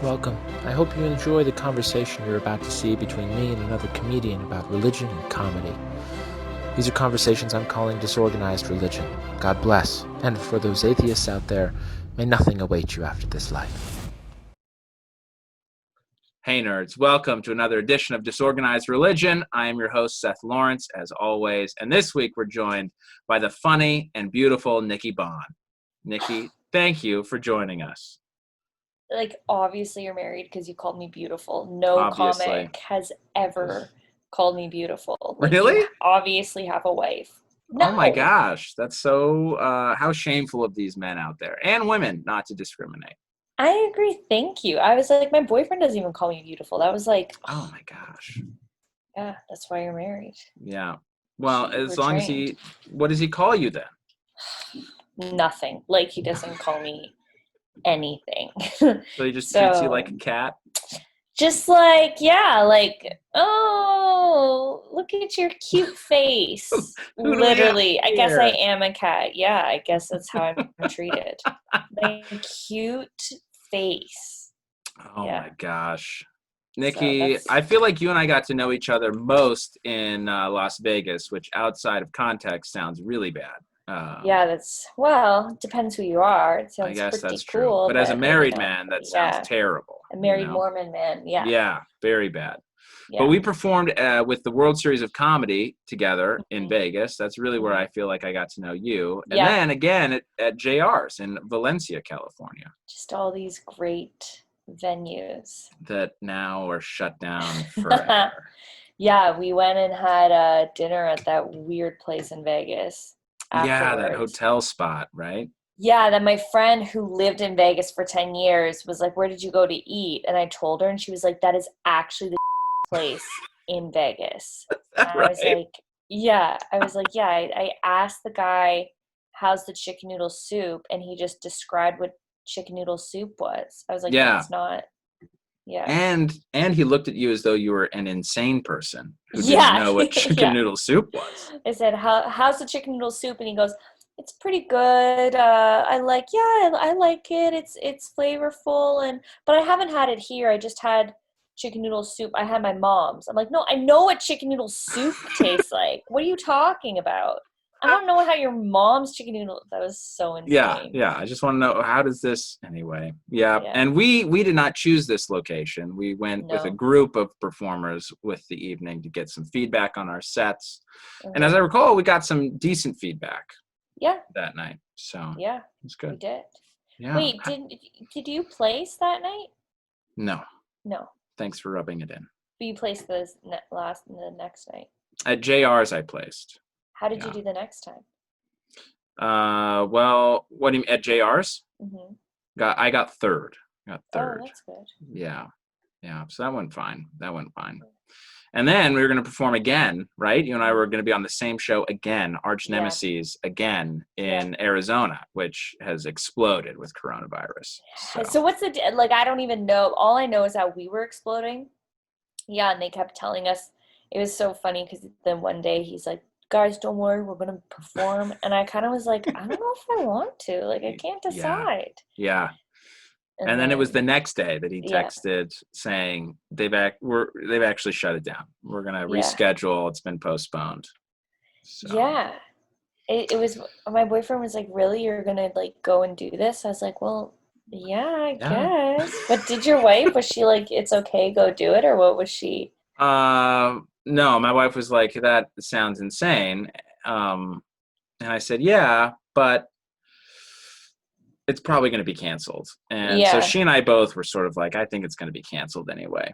Welcome. I hope you enjoy the conversation you're about to see between me and another comedian about religion and comedy. These are conversations I'm calling disorganized religion. God bless. And for those atheists out there, may nothing await you after this life. Hey nerds, welcome to another edition of Disorganized Religion. I am your host, Seth Lawrence, as always, and this week we're joined by the funny and beautiful Nikki Bon. Nikki, thank you for joining us. Obviously you're married because you called me beautiful. No Obviously. comic has ever called me beautiful. Really? You obviously have a wife. No. Oh my gosh, that's so, how shameful of these men out there, and women, not to discriminate. I agree. Thank you. I was like, my boyfriend doesn't even call me beautiful. That was like, oh my gosh. Yeah, that's why you're married. Yeah. Well, as long trained. as he, what does he call you then? Nothing. Like, he doesn't call me anything. So he just treats you like a cat? Just like, yeah, like, oh, look at your cute face. Literally, I guess I am a cat. Yeah, I guess that's how I'm treated. My cute face. Oh my gosh. Nikki, I feel like you and I got to know each other most in Las Vegas, which outside of context sounds really bad. Yeah, depends who you are. It sounds I guess pretty that's cool. True. But as a married man, that sounds terrible. A married Mormon man, yeah. Yeah, very bad. Yeah. But we performed with the World Series of Comedy together in Vegas. That's really where I feel like I got to know you. And then again at JR's in Valencia, California. Just all these great venues. That now are shut down forever. Yeah, we went and had dinner at that weird place in Vegas. Yeah, that hotel spot, right? Yeah, then my friend who lived in Vegas for 10 years was like, where did you go to eat? And I told her, and she was like, that is actually the place in Vegas. And I was like, yeah. I asked the guy, how's the chicken noodle soup? And he just described what chicken noodle soup was. I was like, that's not. Yeah. And he looked at you as though you were an insane person who didn't know what chicken noodle soup was. I said, how's the chicken noodle soup? And he goes, it's pretty good. I like it. It's flavorful, but I haven't had it here. I just had chicken noodle soup. I had my mom's. I'm like, no, I know what chicken noodle soup tastes like. What are you talking about? I don't know how your mom's chicken noodle. That was so insane. Yeah. I just want to know, how does this anyway? Yeah. And we did not choose this location. We went with a group of performers with the evening to get some feedback on our sets. And as I recall, we got some decent feedback. Yeah. That night. So yeah, it's good. We did. Yeah. Wait, did you place that night? No. Thanks for rubbing it in. But you placed the next night. At JR's, I placed. How did you do the next time? Well, what do you mean, at JR's? Mm-hmm. I got third. Oh, that's good. Yeah. So that went fine. And then we were going to perform again, right? You and I were going to be on the same show again, Arch Nemesis again in Arizona, which has exploded with coronavirus. So what's I don't even know. All I know is how we were exploding. Yeah, and they kept telling us. It was so funny because then one day he's like, guys, don't worry, we're going to perform. And I kind of was like, I don't know if I want to. I can't decide. Yeah. And then it was the next day that he texted saying they've actually shut it down. We're gonna reschedule. It's been postponed. So. Yeah, it was. My boyfriend was like, "Really, you're gonna go and do this?" I was like, "Well, I guess." But did your wife? Was she like, "It's okay, go do it," or what was she? No, my wife was like, "That sounds insane," and I said, "Yeah, but." It's probably going to be canceled. And so she and I both were sort of like, I think it's going to be canceled anyway.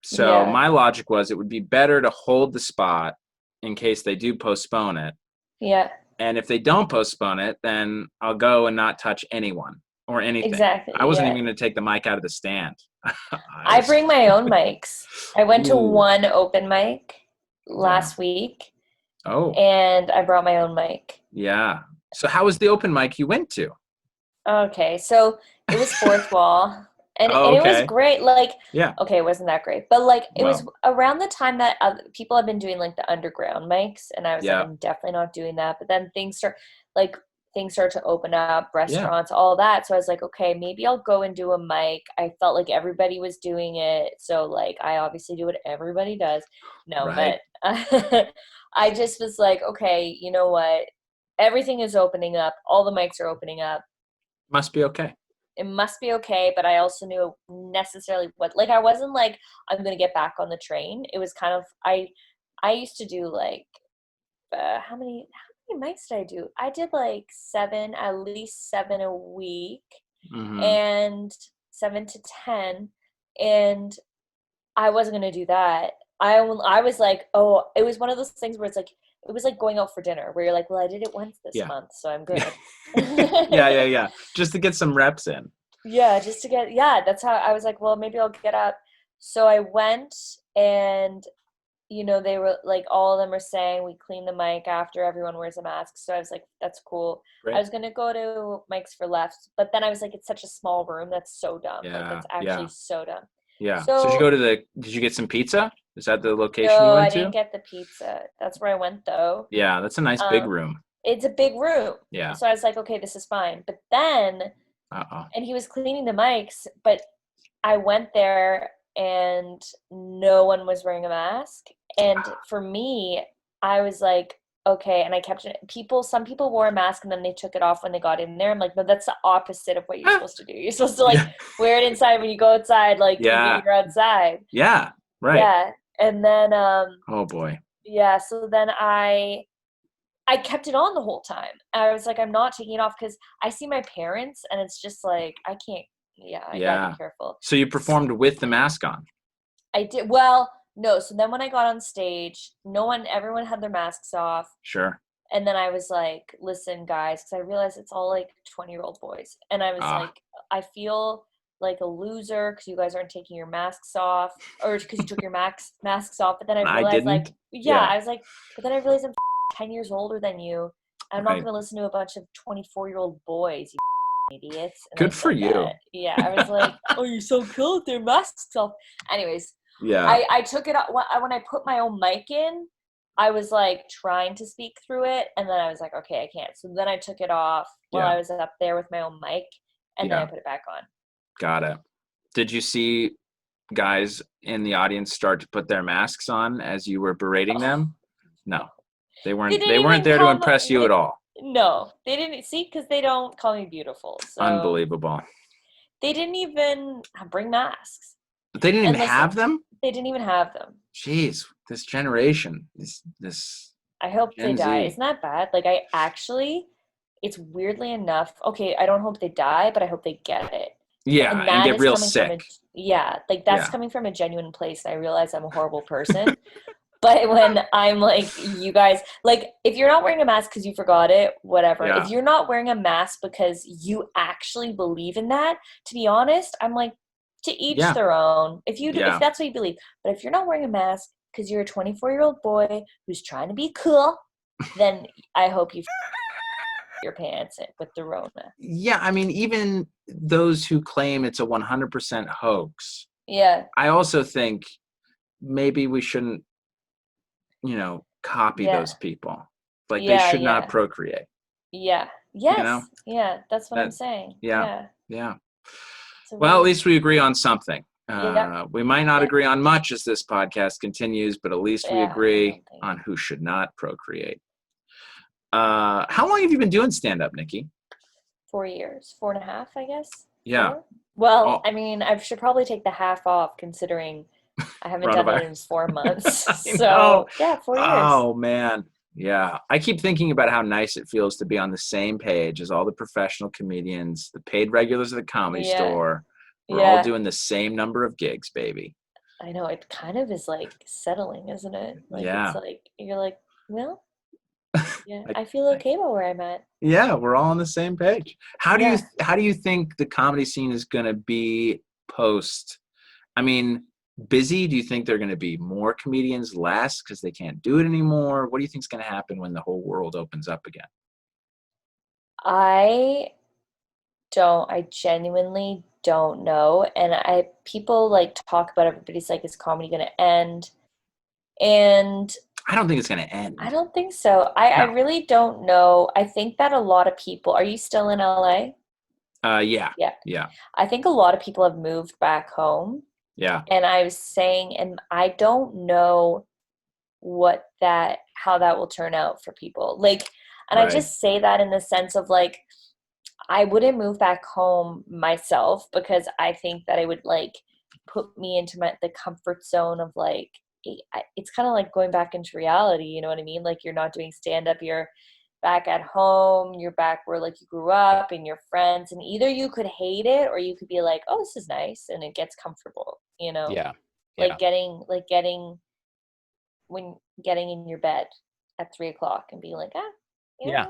So my logic was it would be better to hold the spot in case they do postpone it. Yeah. And if they don't postpone it, then I'll go and not touch anyone or anything. Exactly. I wasn't even going to take the mic out of the stand. I bring my own mics. I went to one open mic last week. Oh. And I brought my own mic. Yeah. So how was the open mic you went to? Okay, so it was fourth wall, and it was great. Okay, it wasn't that great, but it was around the time that people have been doing the underground mics, and I was like, I'm definitely not doing that. But then things things start to open up, restaurants, all that. So I was like, okay, maybe I'll go and do a mic. I felt like everybody was doing it. So like, I obviously do what everybody does. No, Right. but I just was like, okay, you know what? Everything is opening up. All the mics are opening up. Must be okay. It must be okay. But I also knew necessarily what, like, I wasn't like, I'm going to get back on the train. It was kind of, I used to do like, how many mics did I do? I did like at least 7 a week, and 7 to 10. And I wasn't going to do that. I was like, oh, it was one of those things where it's like, it was like going out for dinner where you're like, well, I did it once this month, so I'm good. Yeah. Just to get some reps in. Yeah, just to get, that's how I was like, well, maybe I'll get up. So I went, and they were like, all of them are saying we clean the mic after everyone wears a mask. So I was like, that's cool. Great. I was going to go to Mics for Left, but then I was like, it's such a small room. That's so dumb. Like, that's actually so dumb. Yeah. So did you get some pizza? Is that the location you No, went I to? didn't get the pizza. That's where I went though. Yeah, that's a nice big room. It's a big room. Yeah. So I was like, okay, this is fine. But then, and he was cleaning the mics, but I went there and no one was wearing a mask. And for me, I was like, okay. And I kept some people wore a mask and then they took it off when they got in there. I'm like, no, that's the opposite of what you're supposed to do. You're supposed to like wear it inside when you go outside, like you're outside. Yeah. Right. Yeah. And then, oh boy. Yeah. So then I kept it on the whole time. I was like, I'm not taking it off because I see my parents and it's just like, I can't, I gotta be careful. So you performed with the mask on? I did. Well, no. So then when I got on stage, everyone had their masks off. Sure. And then I was like, listen, guys, because I realized it's all like 20-year-old boys. And I was like, I feel like a loser because you guys aren't taking your masks off, or because you took your masks off. But then I realized I was like, but then I realized I'm 10 years older than you. I'm not going to listen to a bunch of 24-year-old boys, you idiots. And good for you. That. Yeah, I was like, oh, you're so cool with their masks off. Anyways, yeah, I took it off. When I put my own mic in, I was like trying to speak through it, and then I was like, okay, I can't. So then I took it off while I was up there with my own mic, and then I put it back on. Got it. Did you see guys in the audience start to put their masks on as you were berating them? No, they weren't. They weren't there to impress you at all. No, they didn't see because they don't call me beautiful. So unbelievable. They didn't even bring masks. They didn't even have them? They didn't even have them. Jeez, this generation, this. I hope Gen they die. Z. Isn't that bad? Like, it's weirdly enough. Okay, I don't hope they die, but I hope they get it. Yeah, and get real sick. That's coming from a genuine place. And I realize I'm a horrible person. But when I'm like, you guys, like, if you're not wearing a mask because you forgot it, whatever. Yeah. If you're not wearing a mask because you actually believe in that, to be honest, I'm like, to each their own. If that's what you believe. But if you're not wearing a mask because you're a 24-year-old boy who's trying to be cool, then I hope you your pants with the Rona. Yeah, I mean, even those who claim it's a 100% hoax. Yeah. I also think maybe we shouldn't, copy those people. Like they should not procreate. Yeah. Yes. Yeah, that's what I'm saying. Yeah. Well, at least we agree on something. We might not agree on much as this podcast continues, but at least we agree on who should not procreate. How long have you been doing stand-up, Nikki? 4 years, 4.5, I guess. Yeah. 4? Well, I mean, I should probably take the half off considering I haven't done it in 4 months. So, 4 years. Oh, man. Yeah. I keep thinking about how nice it feels to be on the same page as all the professional comedians, the paid regulars at the Comedy Store. We're all doing the same number of gigs, baby. I know. It kind of is like settling, isn't it? Like, it's like, you're like, well, I feel okay about where I'm at. Yeah, we're all on the same page. How do you think the comedy scene is going to be post? I mean, busy? Do you think they're going to be more comedians, less because they can't do it anymore? What do you think is going to happen when the whole world opens up again? I genuinely don't know. And people like talk about everybody's like, is comedy going to end? And I don't think it's going to end. I don't think so. I really don't know. I think that a lot of people, are you still in LA? Yeah. Yeah. Yeah. I think a lot of people have moved back home. Yeah. And I was saying, and I don't know how that will turn out for people. Like, and Right. I just say that in the sense of like, I wouldn't move back home myself because I think that it would like put me into the comfort zone of like, it's kind of like going back into reality. You know what I mean? Like you're not doing stand up, you're back at home, you're back where like you grew up and your friends, and either you could hate it or you could be like, oh, this is nice, and it gets comfortable, you know? Yeah. Like getting in your bed at 3 o'clock and being like, Yeah.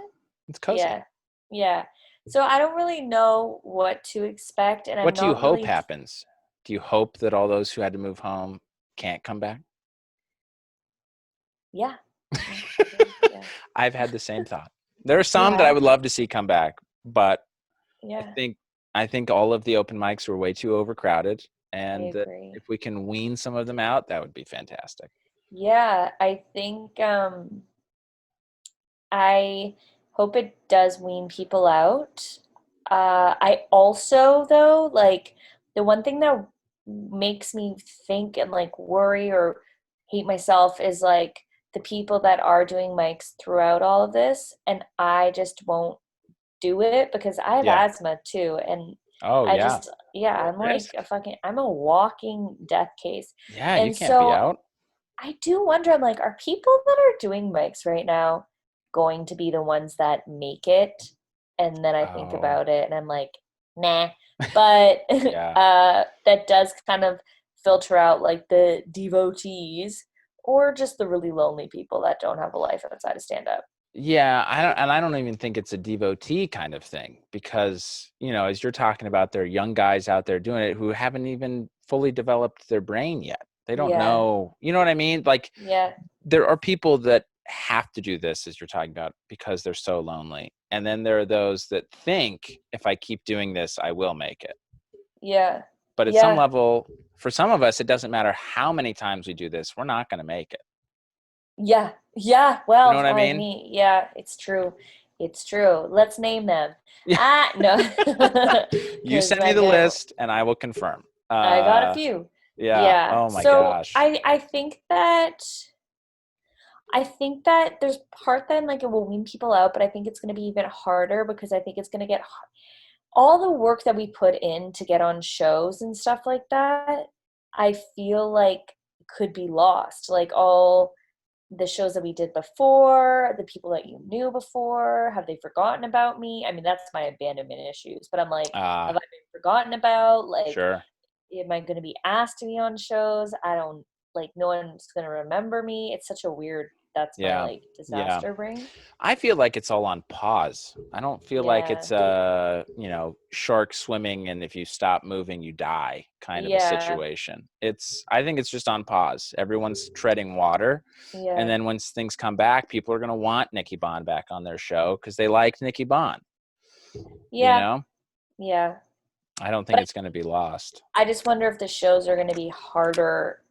It's cozy. yeah, yeah. So I don't really know what to expect, and What I'm do you not hope really. happens? Do you hope that all those who had to move home can't come back? Yeah. Yeah. I've had the same thought. There are some that I Yeah. would love to see come back, but Yeah. I think all of the open mics were way too overcrowded, I and agree. if we can wean some of them out, that would be fantastic. Yeah, I think I hope it does wean people out. I also, though, like the one thing that makes me think and like worry or hate myself is like the people that are doing mics throughout all of this, and I just won't do it because I have Yeah. asthma too, and Oh, I yeah. just, yeah, You're at I'm like risk. I'm a walking death case. Yeah, you And can't be so out. I do wonder, I'm like, are people that are doing mics right now going to be the ones that make it? And then I think Oh, about it and I'm like, nah. But yeah. that does kind of filter out like the devotees or just the really lonely people that don't have a life outside of stand up. Yeah, I don't even think it's a devotee kind of thing because, as you're talking about, there are young guys out there doing it who haven't even fully developed their brain yet. They don't Yeah. know, you know what I mean? Like Yeah. there are people that have to do this, as you're talking about, because they're so lonely. And then there are those that think if I keep doing this, I will make it. Yeah. But at some Yeah. level, for some of us, it doesn't matter how many times we do this, we're not going to make it. Yeah. Yeah. You know Well, what I I mean? mean, yeah, it's true. It's true. Let's name them. Yeah. No. You Because send me the I list and I will confirm. got a few. Yeah. Yeah. Oh my So gosh. I think that there's part that like it will wean people out, but I think it's going to be even harder because I think it's going to get all the work that we put in to get on shows and stuff like that. I feel like could be lost. Like all the shows that we did before, the people that you knew before, have they forgotten about me? I mean, that's my abandonment issues, but I'm like, have I been forgotten about? Like, Sure. am I going to be asked to be on shows? I don't like, no one's going to remember me. It's such a weird, that's my Yeah. like Yeah. disaster brain. I feel like it's all on pause. I don't feel like Yeah. it's a, shark swimming and if you stop moving, you die kind of a Yeah. situation. I think it's just on pause. Everyone's treading water. And Yeah. then once things come back, people are going to want Nikki Bon back on their show because they liked Nikki Bon, you Yeah. know? Yeah. I don't think But it's going to be lost. I just wonder if the shows are going to be harder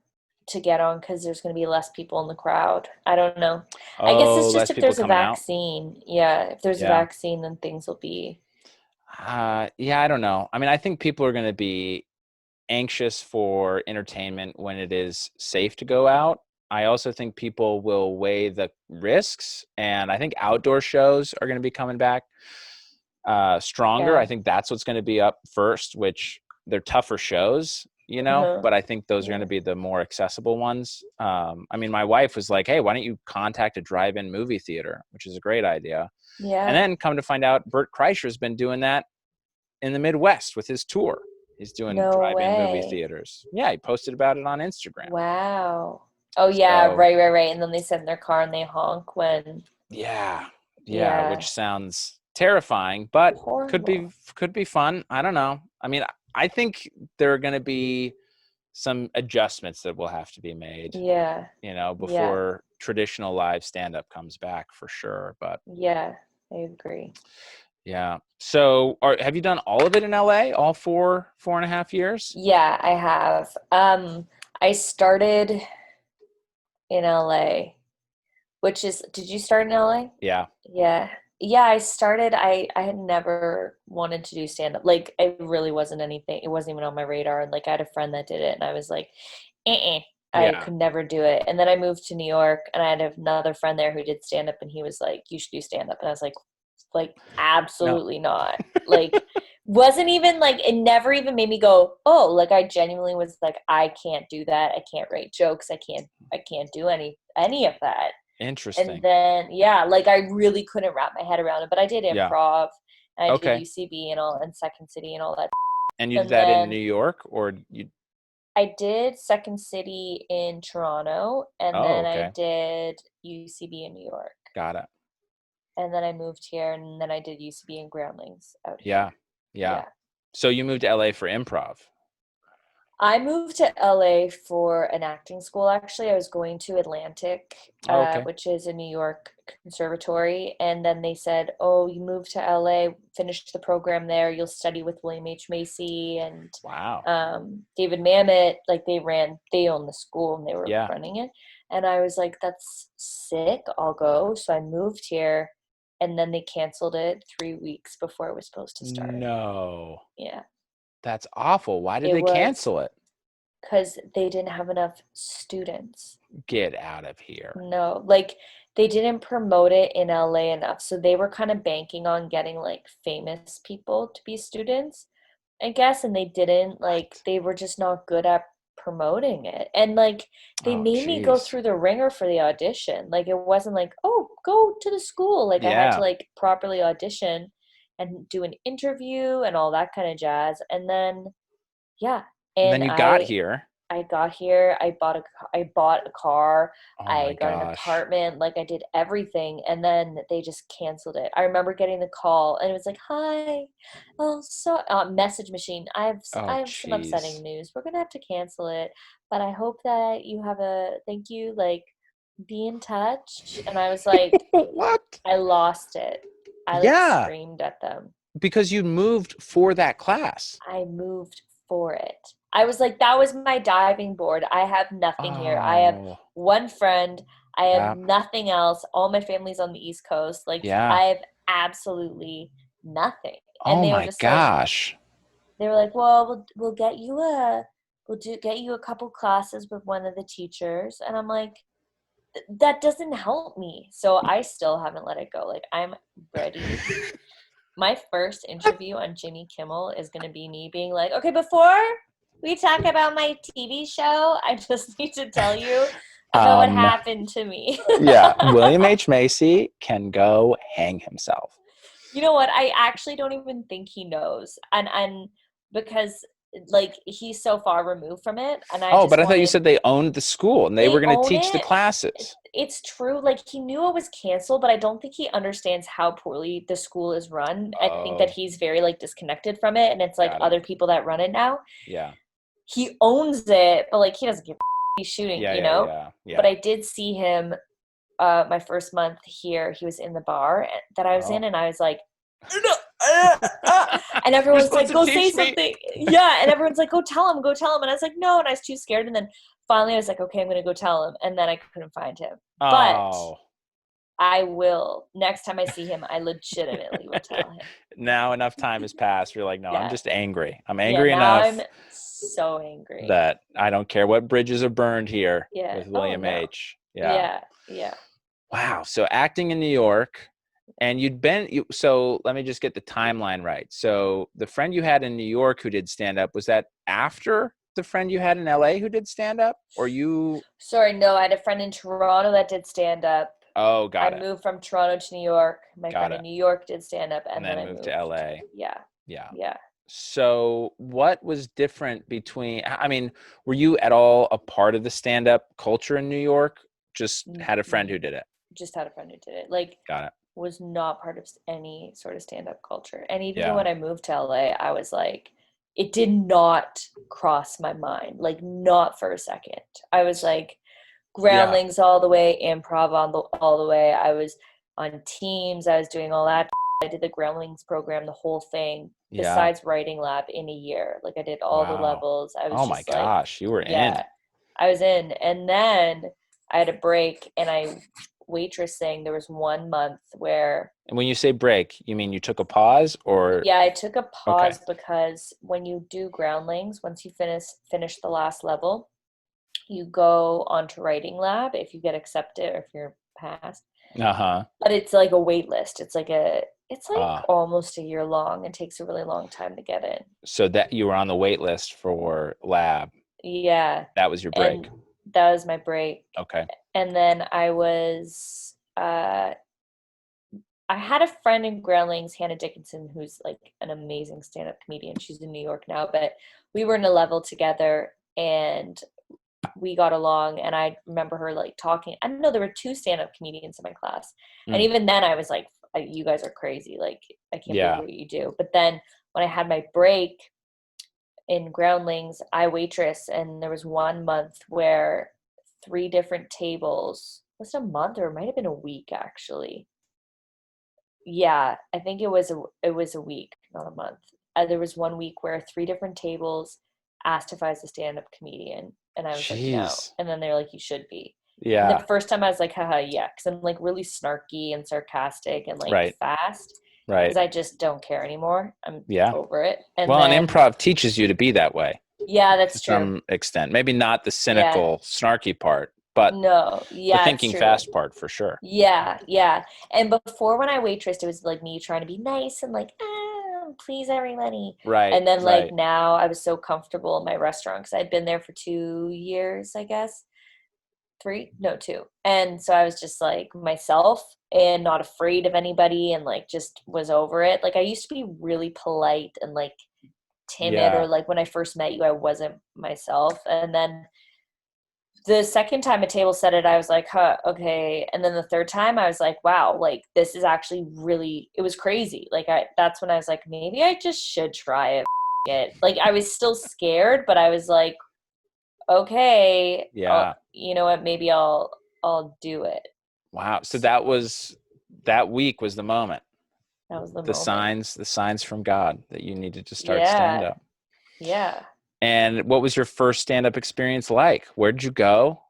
to get on because there's going to be less people in the crowd. I don't know. I guess Oh, it's just less if people there's a coming out. vaccine. Yeah, if there's a Yeah. vaccine, then things will be. Yeah, I don't know. I mean, I think people are going to be anxious for entertainment when it is safe to go out. I also think people will weigh the risks, and I think outdoor shows are going to be coming back stronger. I Yeah. think that's what's going to be up first, which they're tougher shows, Uh-huh. but I think those are going Yeah. to be the more accessible ones. I mean, my wife was like, hey, why don't you contact a drive-in movie theater, which is a great idea. And Yeah. then come to find out, Bert Kreischer's been doing that in the Midwest with his tour. He's doing No drive-in movie way. theaters. Yeah, he posted about it on Instagram. Wow. Oh yeah, So right. And then they sit in their car and they honk when. yeah, Yeah. which sounds terrifying, but could Horrible. be fun. I don't know. I mean, I think there are going to be some adjustments that will have to be made, Yeah. Yeah. before traditional live stand-up comes back for sure. But Yeah. I agree. yeah. So have you done all of it in LA, all 4.5 years? Yeah, I have. I started in LA. Which is, did you start in LA? Yeah. Yeah. Yeah, I had never wanted to do stand up. Like, it really wasn't anything. It wasn't even on my radar. And like, I had a friend that did it, and I was like, eh, I Yeah. could never do it. And then I moved to New York, and I had another friend there who did stand up, and he was like, you should do stand up. And I was like, No. absolutely not. Like, wasn't even like, it never even made me go, oh, like I genuinely was like, I can't do that. I can't write jokes. I can't do any of that. And Interesting. then, yeah, like I really couldn't wrap my head around it, but I did Yeah. improv, and I did Okay. UCB and Second City and all that. And you did And that in then New York, or you? I did Second City in Toronto, and Oh, then I okay. did UCB in New York. Got it. And then I moved here, and then I did UCB in Groundlings out Yeah. here. Yeah. Yeah. So you moved to LA for improv. I moved to LA for an acting school, actually. I was going to Atlantic, Oh, okay. which is a New York conservatory. And then they said, oh, you moved to LA, finish the program there. You'll study with William H. Macy and Wow. David Mamet. Like they owned the school and they were Yeah. running it. And I was like, that's sick. I'll go. So I moved here, and then they canceled it 3 weeks before it was supposed to start. No. Yeah. That's awful. Why did It they was cancel it? because they didn't have enough students. Get out of here. No, like they didn't promote it in LA enough. So they were kind of banking on getting like famous people to be students, I guess, and they didn't. Like What? they were just not good at promoting it. And like they Oh, made me go geez. through the ringer for the audition. Like it wasn't like, "Oh, go to the school." Like I had to Yeah. like properly audition and do an interview and all that kind of jazz. And then yeah, And and then you got here. I got here, I bought a car, Oh my I got an gosh. apartment, like I did everything, and then they just canceled it. I remember getting the call, and it was like, "Hi, oh, so message machine. I Oh, have some upsetting jeez. news. We're gonna have to cancel it, but I hope that you have a thank you. Like, be in touch." And I was like, What? I lost it. I like Yeah, screamed at them. because you moved for that class. I moved for it. I was like, that was my diving board. I have nothing here. I have Oh, one friend. I have yeah. nothing else. All my family's on the East Coast. Like, Yeah. I have absolutely nothing. And Oh they were my just like, gosh. they were like, well, we'll get you get you a couple classes with one of the teachers. And I'm like, that doesn't help me. So I still haven't let it go. Like, I'm ready. My first interview on Jimmy Kimmel is going to be me being like, okay, before we talk about my TV show, I just need to tell you about what Um, happened to me. yeah, William H. Macy can go hang himself. You know what? I actually don't even think he knows. And because like he's so far removed from it, and I Oh, just but I thought you wanted said they owned the school and they were they going to own teach the it. classes. It's true. Like he knew it was canceled, but I don't think he understands how poorly the school is run. I think that Oh, he's very like disconnected from it, and it's like got it. other people that run it now. Yeah. He owns it, but like he doesn't give he's shooting, Yeah, you yeah, know? yeah, But yeah. I did see him my first month here. He was in the bar that I was in, Oh. and I was like, and You're everyone's supposed like, to go say teach me. something. Yeah, and everyone's like, go tell him, go tell him. And I was like, no, and I was too scared. And then finally I was like, okay, I'm gonna go tell him. And then I couldn't find him. But Oh. I will. Next time I see him, I legitimately will tell him. Now enough time has passed. You're like, no, I'm Yeah. just angry. I'm Yeah, angry now enough I'm so angry. that I don't care what bridges are burned here Yeah. with Oh William no. H. Yeah. Yeah. Wow. So acting in New York, and so let me just get the timeline right. So the friend you had in New York who did stand up, was that after the friend you had in LA who did stand up, or you? Sorry, no, I had a friend in Toronto that did stand up. Oh, got I it. moved from Toronto to New York. My Got friend it. in New York did stand up, And and then then I moved to moved. LA. Yeah. Yeah. Yeah. So what was different between, I mean, were you at all a part of the stand-up culture in New York? Just had a friend who did it. Just had a friend who did it. Like, Got it. was not part of any sort of stand-up culture. And even Yeah. when I moved to LA, I was like, it did not cross my mind, like not for a second. I was like, Yeah. groundlings all the way, improv all the way. I was on teams. I was doing all that. I did the groundlings program, the whole thing, Yeah. besides writing lab in a year. Like I did all the Wow. levels. I was Oh my just like, gosh, you were in. yeah, I was in. And then I had a break, and I waitressing, there was 1 month where. And when you say break, you mean you took a pause or? Yeah, I took a pause because when you do groundlings, once you finish the last level, you go on to writing lab if you get accepted or if you're passed. But it's like a wait list. It's like almost a year long. It takes a really long time to get in. So that you were on the wait list for lab. Yeah. That was your break. And that was my break. Okay. And then I was I had a friend in Groundlings, Hannah Dickinson, who's like an amazing stand-up comedian. She's in New York now, but we were in a level together and we got along. And I remember her like talking. I don't know, there were 2 stand-up comedians in my class. And even then I was like, you guys are crazy. Like, I can't believe what you do. But then when I had my break in Groundlings, I waitress, and there was 1 month where 3 different tables, was it a month or it might have been a week actually? Yeah, I think it was a week, not a month. There was 1 week where 3 different tables asked if I was a stand-up comedian, and I was like, no. And then they were like, you should be. Yeah. And the first time I was like, haha, yeah, because I'm like really snarky and sarcastic and like fast. Right. Because I just don't care anymore. I'm over it. And and improv teaches you to be that way. Yeah, that's true. To some extent. Maybe not the cynical, snarky part, but the thinking fast part for sure. Yeah, yeah. And before when I waitressed, it was like me trying to be nice and like, please everybody. Right. And then like now I was so comfortable in my restaurant because I'd been there for 2 years, I guess. 2. And so I was just like myself and not afraid of anybody and like just was over it. Like I used to be really polite and like timid or like when I first met you, I wasn't myself. And then the second time a table said it, I was like, huh, okay. And then the third time I was like, wow, like this is actually really, it was crazy. Like that's when I was like, maybe I just should try it. Like I was still scared, but I was like, okay, you know what, maybe I'll do it. Wow. So that week was the moment. That was the moment. The signs from God that you needed to start stand-up. Yeah. And what was your first stand-up experience like? Where did you go?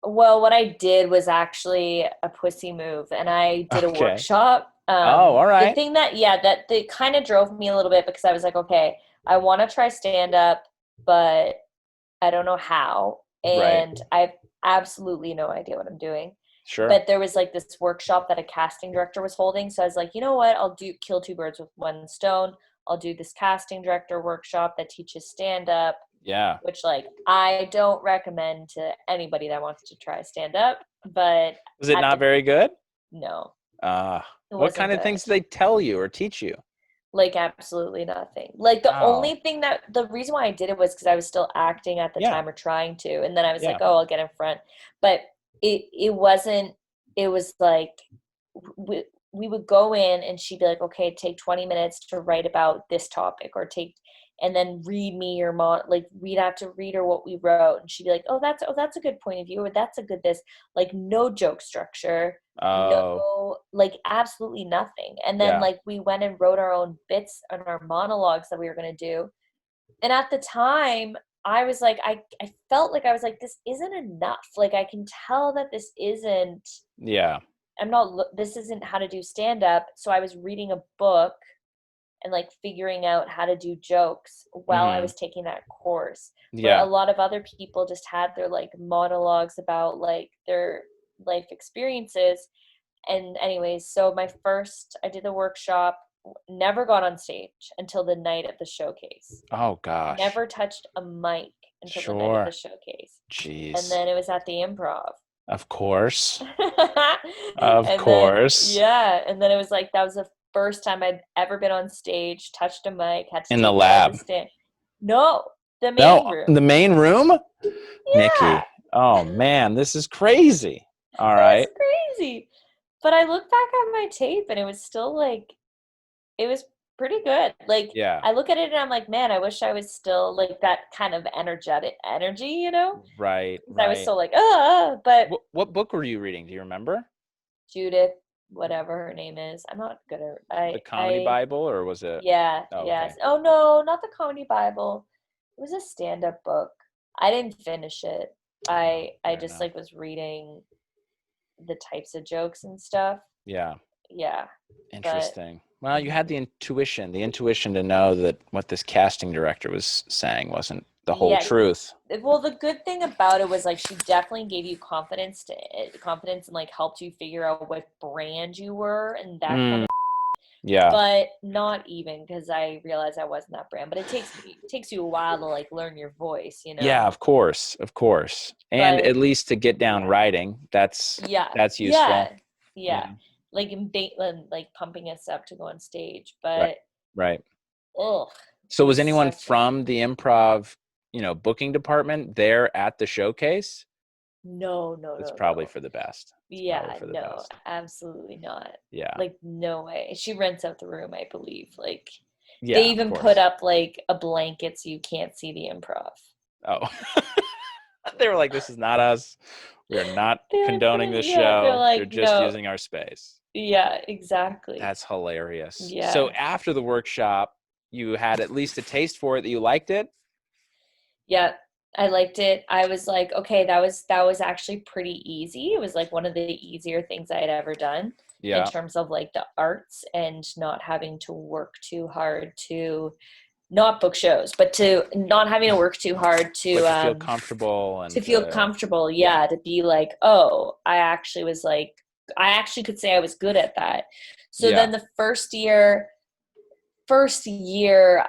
Well, what I did was actually a pussy move, and I did a workshop. All right. The thing that kind of drove me a little bit because I was like, okay, I want to try stand-up, but I don't know how, and I have absolutely no idea what I'm doing. Sure. But there was like this workshop that a casting director was holding, so I was like, you know what? I'll kill 2 birds with 1 stone. I'll do this casting director workshop that teaches stand-up. Yeah. Which like I don't recommend to anybody that wants to try stand-up. But was it not very good? No. What kind of things did they tell you or teach you? Like absolutely nothing. Like the only thing the reason why I did it was because I was still acting at the time or trying to, and then I was like, oh, I'll get in front. But it wasn't. It was like we would go in and she'd be like, okay, take 20 minutes to write about this topic or and then read me your like we'd have to read her what we wrote. And she'd be like, oh, that's a good point of view. Or that's a good this, like no joke structure. No, like absolutely nothing. And then like we went and wrote our own bits and our monologues that we were going to do. And at the time I was like, I felt like I was like, this isn't enough. Like I can tell that this isn't. Yeah. This isn't how to do stand-up. So I was reading a book and like figuring out how to do jokes while I was taking that course. Yeah. But a lot of other people just had their like monologues about like their life experiences. And anyways, so I did the workshop, never got on stage until the night of the showcase. Oh gosh. Never touched a mic until the night of the showcase. Jeez. And then it was at the Improv. Of course. Of course. And then it was like, that was the first time I'd ever been on stage, touched a mic, had to in the lab. No, the main room. The main room? Yeah. Nikki. Oh man, this is crazy. All right. It's crazy. But I look back at my tape and it was still like, it was pretty good. Like, I look at it and I'm like, man, I wish I was still like that kind of energy, you know? Right. I was so like, but. What book were you reading? Do you remember? Judith, whatever her name is. I'm not good at the Comedy Bible, or was it? Yeah. Oh, yes. Okay. Oh no, not the Comedy Bible. It was a stand-up book. I didn't finish it. I just like was reading the types of jokes and stuff. Yeah. Yeah. Interesting. Well, you had the intuition to know that what this casting director was saying wasn't the whole truth. Well, the good thing about it was like she definitely gave you confidence and like helped you figure out what brand you were and that kind of. Yeah. But not even, because I realized I wasn't that brand. But it takes you a while to like learn your voice, you know. Yeah, of course, and at least to get down writing, that's useful. Yeah. Like like pumping us up to go on stage, but right. Oh. So was anyone from the improv, booking department there at the showcase? No. It's probably for the best. Yeah, no, absolutely not. Yeah. Like, no way. She rents out the room, I believe. Like, yeah, they even put up like a blanket so you can't see the improv. Oh. They were like, this is not us. We're not condoning this show. They're just using our space. Yeah, exactly. That's hilarious. Yeah. So after the workshop, you had at least a taste for it, that you liked it? Yeah, I liked it. I was like, okay, that was actually pretty easy. It was like one of the easier things I had ever done in terms of like the arts and not having to work too hard to not book shows, but to not having to work too hard to feel comfortable and to feel comfortable. Yeah, to be like, oh, I actually could say I was good at that. So then the first year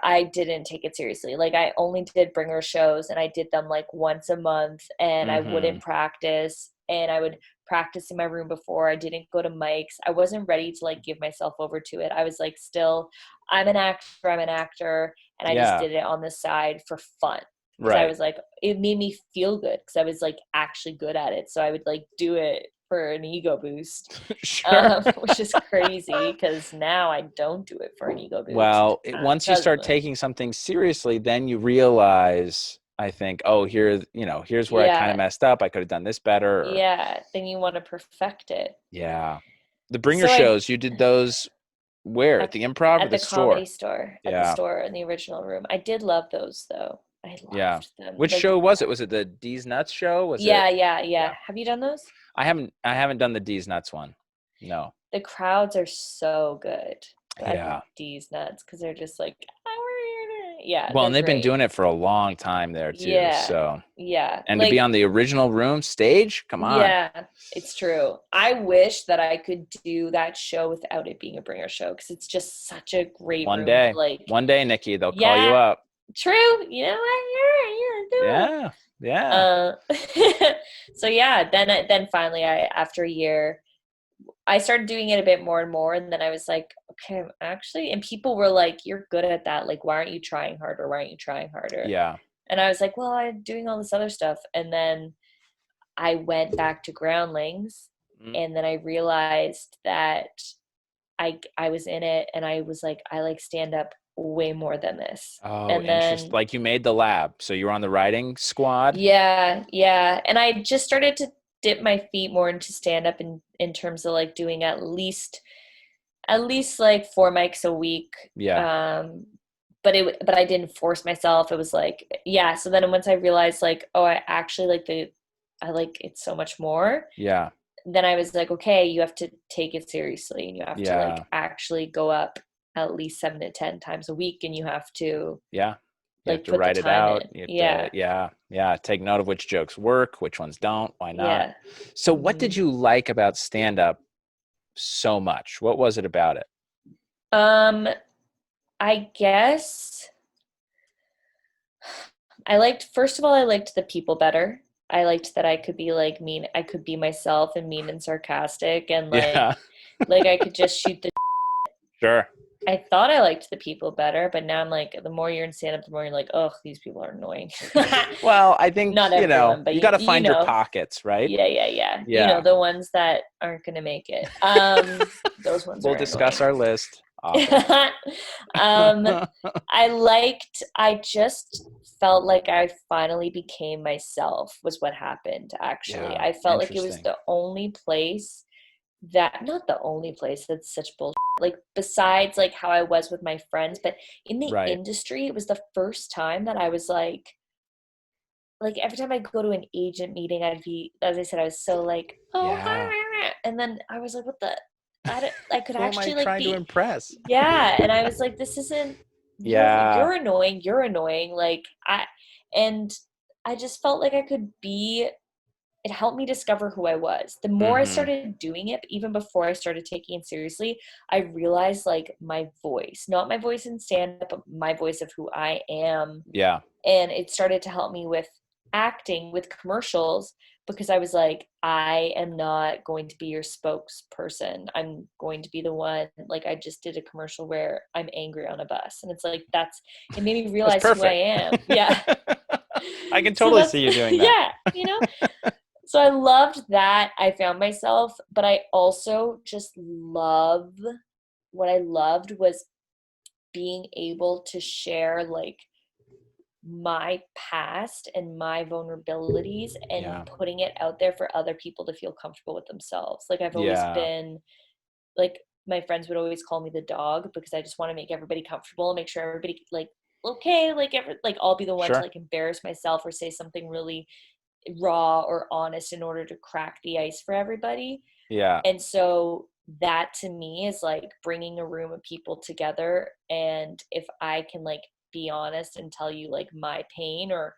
I didn't take it seriously. Like, I only did bringer shows, and I did them like once a month, and I wouldn't practice, and I would practice in my room before. I didn't go to mics. I wasn't ready to like give myself over to it. I was like, still, I'm an actor, and I just did it on the side for fun. Because I was like, it made me feel good because I was like actually good at it. So I would like do it for an ego boost, which is crazy because now I don't do it for an ego boost. Well, once you start taking something seriously, then you realize, I think, oh, here's where I kind of messed up. I could have done this better. Then you want to perfect it. Yeah. The bringer shows, you did those where? At the improv or the store? Comedy store. At the store in the original room. I did love those though. I loved them. Which show was it? Was it the D's Nuts show? Yeah. Have you done those? I haven't done the D's Nuts one. No. The crowds are so good. D's Nuts, because they're just like, well, and they've been doing it for a long time there too. So and like, to be on the original room stage, come on. Yeah, it's true. I wish that I could do that show without it being a bringer show, because it's just such a great one room day. Like, one day, Nikki, they'll call you up. True. You know what? Yeah. So then finally, after a year, I started doing it a bit more and more, and then I was like, okay, actually, and people were like, you're good at that. Like, why aren't you trying harder? Yeah. And I was like, well, I'm doing all this other stuff. And then I went back to Groundlings, and then I realized that I was in it, and I was like, I like stand up way more than this. Oh, and interesting. Like, you made the lab, so you were on the writing squad? Yeah. And I just started to dip my feet more into stand up in terms of like doing at least like 4 mics a week. Yeah. But I didn't force myself. It was like, so then once I realized like, oh, I actually I like it so much more. Yeah. Then I was like, okay, you have to take it seriously, and you have to like actually go up at least 7 to 10 times a week, and you have to you have to write it out. Take note of which jokes work, which ones don't, why not. So what did you like about stand-up so much? What was it about it? I guess first of all, I liked the people better. I liked that I could be like mean. I could be myself and mean and sarcastic, and like, like I could just shoot the Sure. I thought I liked the people better, but now I'm like, the more you're in stand-up, the more you're like, oh, these people are annoying. Well, I think, not everyone, but you got to find your pockets, right? Yeah. You know, the ones that aren't going to make it. Those ones we'll discuss our list. I just felt like I finally became myself, was what happened, actually. I felt like it was the only place not the only place, that's such bullshit. Like, besides like how I was with my friends, but in the industry, it was the first time that I was like every time I go to an agent meeting, I'd be, as I said, I was so like, and then I was like, what the, I could Who am actually I like trying to impress? yeah. And I was like, this isn't, you're annoying. You're annoying. Like and I just felt like I could be, it helped me discover who I was. The more I started doing it, even before I started taking it seriously, I realized like my voice, not my voice in stand-up, but my voice of who I am. Yeah. And it started to help me with acting, with commercials, because I was like, I am not going to be your spokesperson. I'm going to be the one, like I just did a commercial where I'm angry on a bus. And it's like, it made me realize who I am. Yeah. I can totally see you doing that. Yeah, So I loved that. I found myself, but I also just what I loved was being able to share like my past and my vulnerabilities and putting it out there for other people to feel comfortable with themselves. Like I've always been like, my friends would always call me the dog because I just want to make everybody comfortable and make sure everybody like, okay, like I'll be the one to like embarrass myself or say something really raw or honest in order to crack the ice for everybody. Yeah. And so that to me is like bringing a room of people together. And if I can like be honest and tell you like my pain or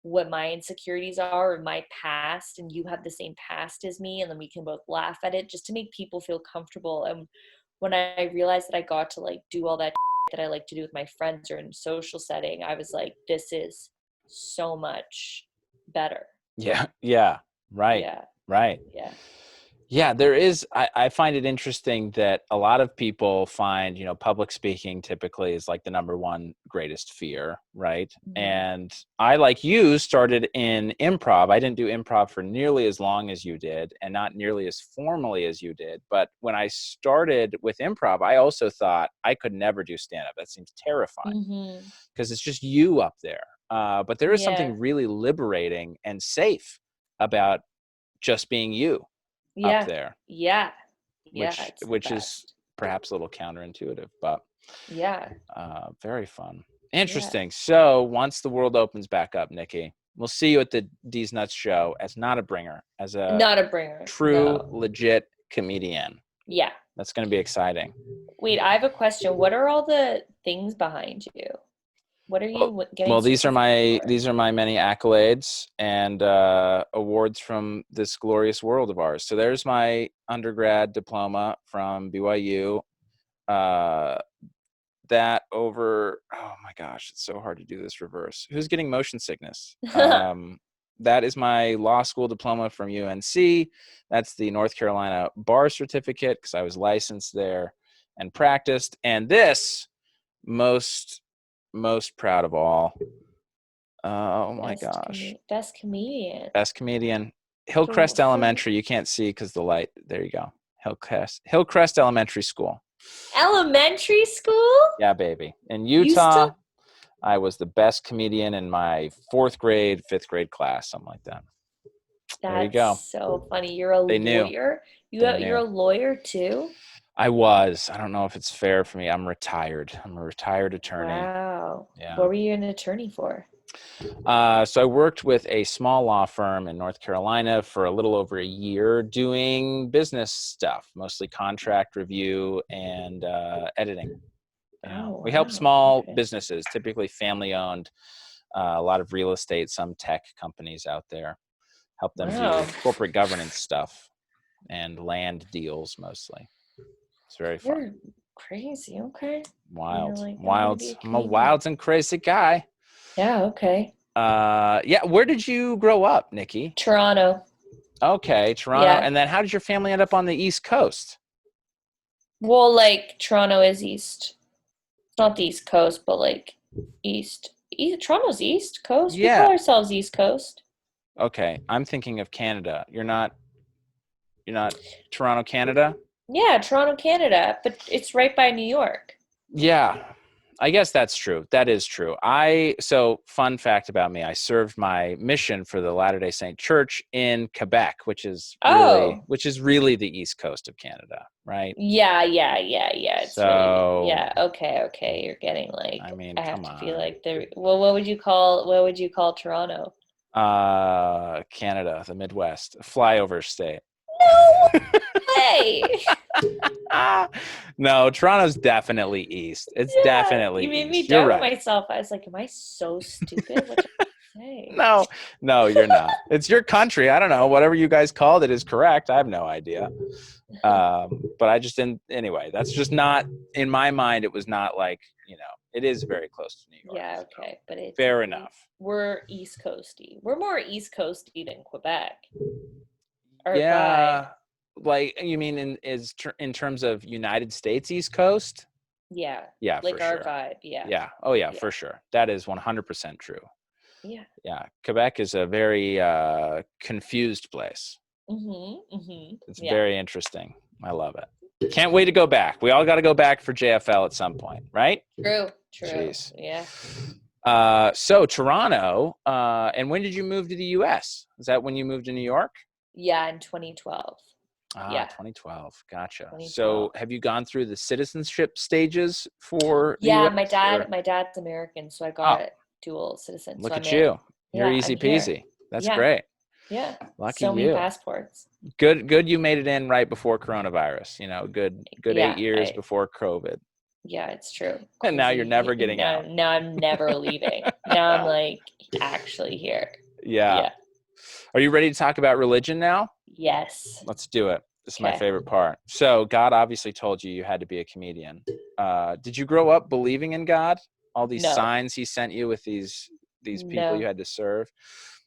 what my insecurities are or my past, and you have the same past as me, and then we can both laugh at it just to make people feel comfortable. And when I realized that I got to like do all that that I like to do with my friends or in a social setting, I was like, this is so much better. Yeah. Yeah. Right. Yeah. Right. Yeah. Yeah, there is. I find it interesting that a lot of people find, public speaking typically is like the number one greatest fear, right? And I, like you, started in improv. I didn't do improv for nearly as long as you did and not nearly as formally as you did. But when I started with improv, I also thought I could never do stand-up. That seems terrifying because it's just you up there. But there is something really liberating and safe about just being you. Up there. Yeah. Which is perhaps a little counterintuitive, but very fun. Interesting. So once the world opens back up, Nikki, we'll see you at the D's Nuts show as not a bringer, as a true, legit comedian. Yeah. That's going to be exciting. Wait, I have a question. What are all the things behind you? What are you getting? Well, these are my many accolades and awards from this glorious world of ours. So there's my undergrad diploma from BYU. That over, oh my gosh, it's so hard to do this reverse. Who's getting motion sickness? That is my law school diploma from UNC. That's the North Carolina bar certificate because I was licensed there and practiced. And this most proud of all. Oh my gosh. Best comedian. Hillcrest Elementary. You can't see because the light. There you go. Hillcrest Elementary School. Elementary school? Yeah, baby. In Utah, I was the best comedian in my 4th grade, 5th grade class, something like that. There you go. That's so funny. You're a lawyer? You're a lawyer too? I was. I don't know if it's fair for me. I'm retired. I'm a retired attorney. Wow. Yeah. What were you an attorney for? So I worked with a small law firm in North Carolina for a little over a year doing business stuff, mostly contract review and editing. We help small businesses, typically family-owned, a lot of real estate, some tech companies out there. Help them do corporate governance stuff and land deals mostly. It's very fun. You're crazy. Okay. Wild. I'm a wild and crazy guy. Yeah. Okay. Where did you grow up, Nikki? Toronto. Okay, Toronto. Yeah. And then how did your family end up on the East Coast? Well, like Toronto is east. It's not the East Coast, but like east. Toronto's East Coast. Yeah. We call ourselves East Coast. Okay, I'm thinking of Canada. You're not Toronto, Canada? Yeah, Toronto, Canada, but it's right by New York. Yeah, I guess that's true. That is true. So fun fact about me, I served my mission for the Latter-day Saint Church in Quebec, which is really the East Coast of Canada, right? Yeah. It's so, really, okay. You're getting like, I mean, I have to feel like what would you call Toronto? Canada, the Midwest, a flyover state. No. Hey. No, Toronto's definitely east. It's definitely you made east. me You're doubt right. myself. I was like, am I so stupid? What did I say? No, you're not. It's your country. I don't know. Whatever you guys called it is correct. I have no idea. But I just didn't. Anyway, that's just not in my mind. It was not like, it is very close to New York. Yeah, so okay, but it's fair enough. We're East Coasty. We're more East Coasty than Quebec. Or Yeah, like you mean in terms of United States East Coast? Yeah. Yeah, like for our sure. vibe. Yeah. Yeah. Oh yeah, for sure. That is 100% true. Yeah. Yeah, Quebec is a very confused place. It's very interesting. I love it. Can't wait to go back. We all got to go back for JFL at some point, right? True. Jeez. Yeah. So Toronto, and when did you move to the US? Is that when you moved to New York? Yeah, in 2012. Yeah. 2012. Gotcha. 2012. So have you gone through the citizenship stages for the Yeah, US, my dad's American, so I got dual citizen. Look so at you. You're Yeah, easy I'm here. peasy. That's Yeah. great. Yeah. Lucky so many you. passports. Good you made it in right before coronavirus. Good Yeah, 8 years before COVID. Yeah, it's true. And now you're never getting out. Now I'm never leaving. Now I'm like actually here. Yeah. Are you ready to talk about religion now? Yes. Let's do it. This is my favorite part. So God obviously told you had to be a comedian. Did you grow up believing in God? All these signs he sent you with these people you had to serve?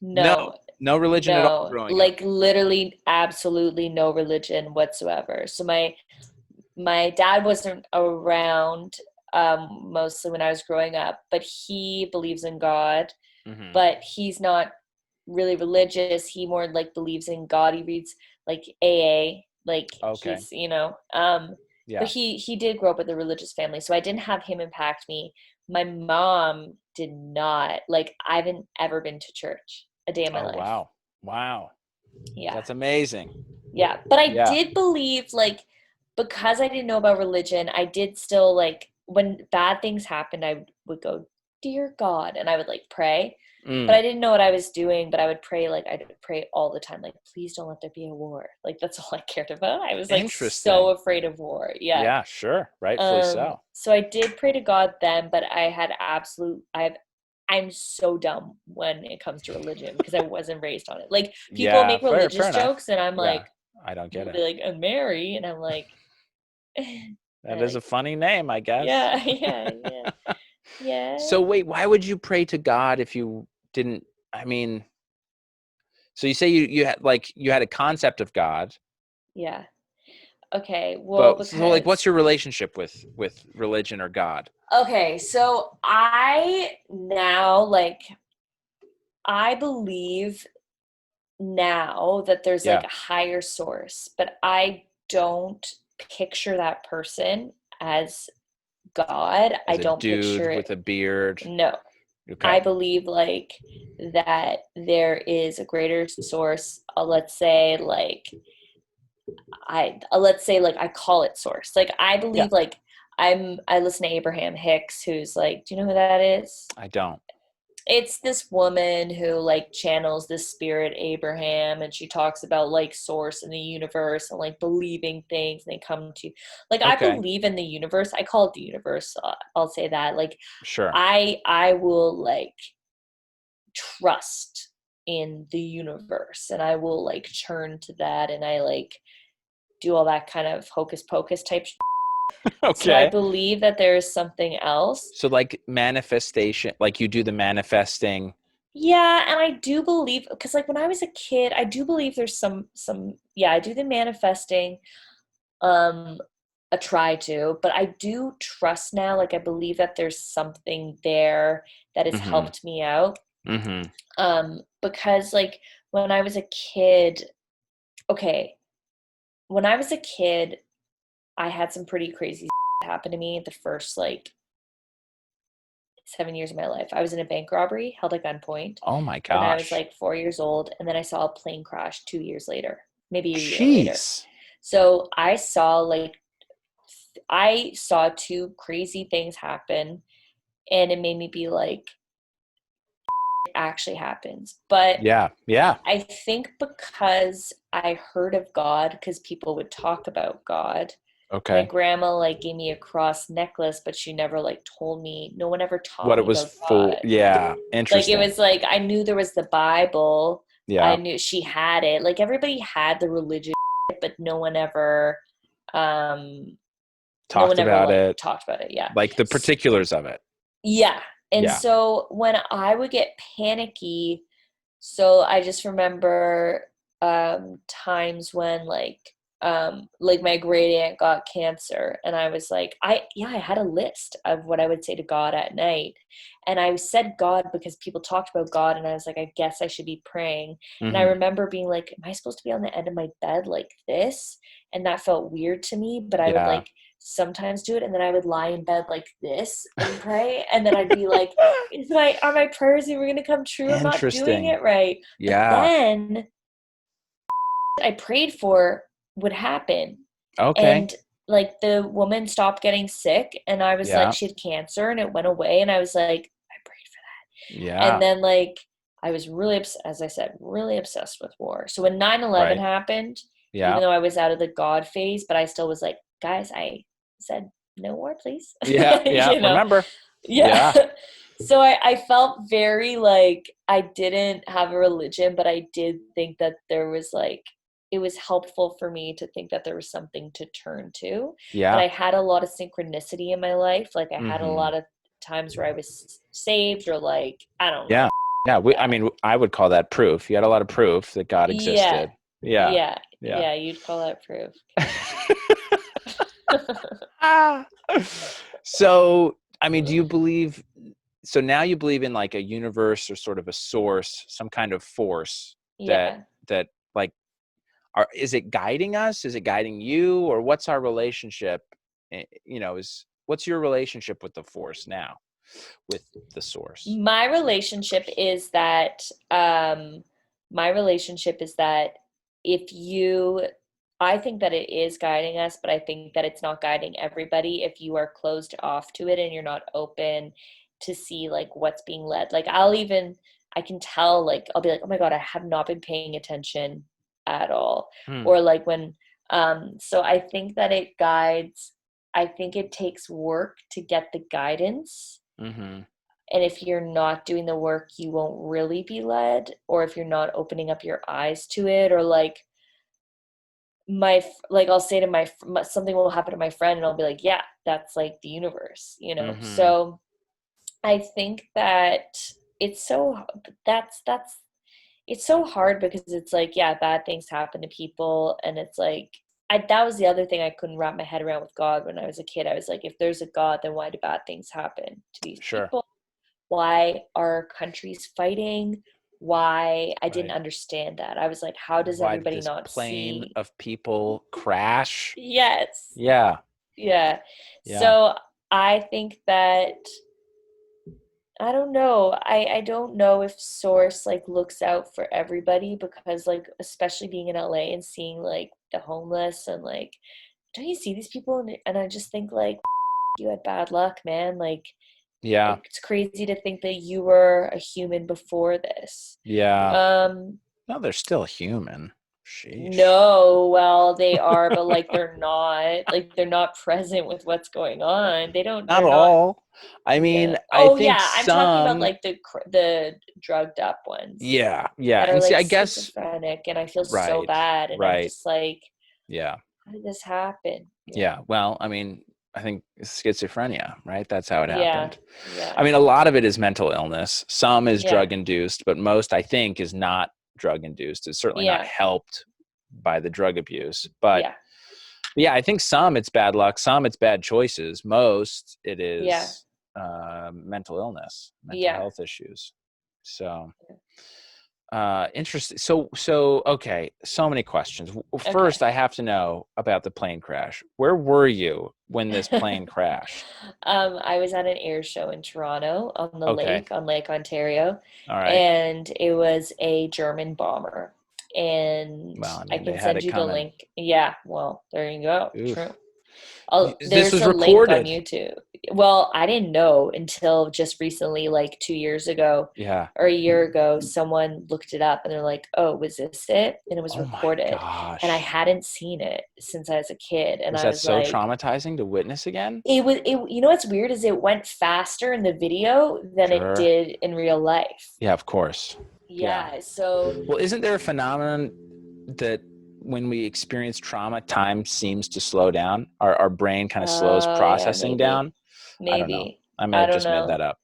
No religion at all growing up. Like literally absolutely no religion whatsoever. So my dad wasn't around mostly when I was growing up, but he believes in God, but he's not really religious. He more like believes in God. He reads like AA, like he's, but he did grow up with a religious family. So I didn't have him impact me. My mom did not. Like I haven't ever been to church a day in my life. Wow. Yeah. That's amazing. Yeah. But I did believe like, because I didn't know about religion, I did still like when bad things happened, I would go, dear God, and I would like pray. But I didn't know what I was doing, but I would pray, like I'd pray all the time, like, please don't let there be a war. Like that's all I cared about. I was like so afraid of war. Yeah. Yeah, sure. Rightfully so. So I did pray to God then, but I had I'm so dumb when it comes to religion because I wasn't raised on it. Like people make religious jokes and I'm like, I don't get it. Like Mary, and I'm like, that is a funny name, I guess. Yeah. So wait, why would you pray to God if you didn't? I mean, so you say you had a concept of God. Yeah. Okay. Well, so like, what's your relationship with religion or God? Okay, so I believe now that there's like a higher source, but I don't picture that person as God. I don't picture it with a beard. No. Okay. I believe like that there is a greater source. Let's say I call it source. Like I believe like I listen to Abraham Hicks, who's like, do you know who that is? I don't. It's this woman who like channels the spirit Abraham, and she talks about like source in the universe and like believing things, and they come to like I believe in the universe. I call it the universe. I'll say that. Like sure. I will like trust in the universe, and I will like turn to that, and I like do all that kind of hocus pocus type Okay. So I believe that there is something else. So like manifestation, like you do the manifesting. Yeah, and I do believe, because like when I was a kid, I do believe there's some I do the manifesting. I try to, but I do trust now. Like I believe that there's something there that has helped me out. Because like when I was a kid, I had some pretty crazy happen to me the first like 7 years of my life. I was in a bank robbery, held at gunpoint. Oh my gosh. And I was like 4 years old, and then I saw a plane crash 2 years later, maybe a year later. So I saw two crazy things happen, and it made me be like, it actually happens. But yeah. I think because I heard of God because people would talk about God. Okay. My grandma like gave me a cross necklace, but she never like told me. No one ever taught What me it was about for. God. Yeah. Like Interesting. it was like I knew there was the Bible. Yeah. I knew she had it. Like everybody had the religious, but no one ever Talked about like it. talked about it. Yeah. Like the particulars of it. Yeah. And Yeah. so when I would get panicky, so I just remember times when like my great aunt got cancer, and I was like, I had a list of what I would say to God at night. And I said God because people talked about God, and I was like, I guess I should be praying. And I remember being like, am I supposed to be on the end of my bed like this? And that felt weird to me, but I would Yeah. like sometimes do it, and then I would lie in bed like this and pray, and then I'd be like, are my prayers even gonna come true? I'm not doing it right. Yeah. But then I prayed for would happen. Okay. And like the woman stopped getting sick, and I was like, she had cancer and it went away, and I was like, I prayed for that. Yeah. And then like I was really as I said, really obsessed with war. So when 9/11 happened, even though I was out of the God phase, but I still was like, guys, I said no war, please. Yeah. Yeah. You know? Remember. Yeah. So I felt very like I didn't have a religion, but I did think that there was like, it was helpful for me to think that there was something to turn to. Yeah. But I had a lot of synchronicity in my life. Like I had a lot of times where I was saved, or like, I don't know. Yeah. I mean, I would call that proof. You had a lot of proof that God existed. Yeah. You'd call that proof. So, I mean, do you believe, so now you believe in like a universe or sort of a source, some kind of force that like, is it guiding us? Is it guiding you? Or what's our relationship? You know, what's your relationship with the force now, with the source? My relationship is that I think that it is guiding us, but I think that it's not guiding everybody if you are closed off to it and you're not open to see like what's being led. Like I can tell, like I'll be like, oh my God, I have not been paying attention at all. Or like when so I think that it guides. I think it takes work to get the guidance. And if you're not doing the work, you won't really be led. Or if you're not opening up your eyes to it, or like I'll say to something will happen to my friend, and I'll be like, yeah, that's like the universe, you know? So I think that it's so it's so hard, because it's like, yeah, bad things happen to people. And it's like, that was the other thing I couldn't wrap my head around with God when I was a kid. I was like, if there's a God, then why do bad things happen to these people? Why are countries fighting? Why? I didn't understand that. I was like, how does everybody not plane see of people crash? Yes. Yeah. So I think that, I don't know. I don't know if source like looks out for everybody, because like, especially being in LA and seeing like the homeless, and like, don't you see these people? And I just think like, you had bad luck, man. Like, it's crazy to think that you were a human before this. No, they're still human. Sheesh. No, well, they are, but like they're not present with what's going on. Not all. I mean, I think I'm talking about like the drugged up ones. Yeah. That are And like see, I guess schizophrenic, and I feel so bad, and I'm just like, how did this happen? Yeah. Well, I mean, I think schizophrenia, right? That's how it happened. Yeah. I mean, a lot of it is mental illness. Some is drug induced, but most, I think, is not drug induced. It's certainly not helped by the drug abuse. But yeah, I think some it's bad luck, some it's bad choices. Most it is mental illness, mental health issues. So interesting. So okay, so many questions. First, I have to know about the plane crash. Where were you when this plane crashed? I was at an air show in Toronto on the lake, on Lake Ontario. All right. And it was a German bomber. And I can send you the link. Yeah, well, there you go. Oof. True. This There's was a link on recorded. YouTube. Well, I didn't know until just recently, like 2 years ago Yeah. or a year ago, someone looked it up and they're like, "Oh, was this it?" And it was Oh my recorded. And I gosh. hadn't seen it since I was a kid. And Was I that was so like, traumatizing to witness again? you know what's weird is it went faster in the video than it Sure. did in real life. Yeah, of course. Yeah. So Well, isn't there a phenomenon that when we experience trauma, time seems to slow down? Our brain kind of slows yeah, processing down. I don't know. maybe. I may I have don't just made know. that up.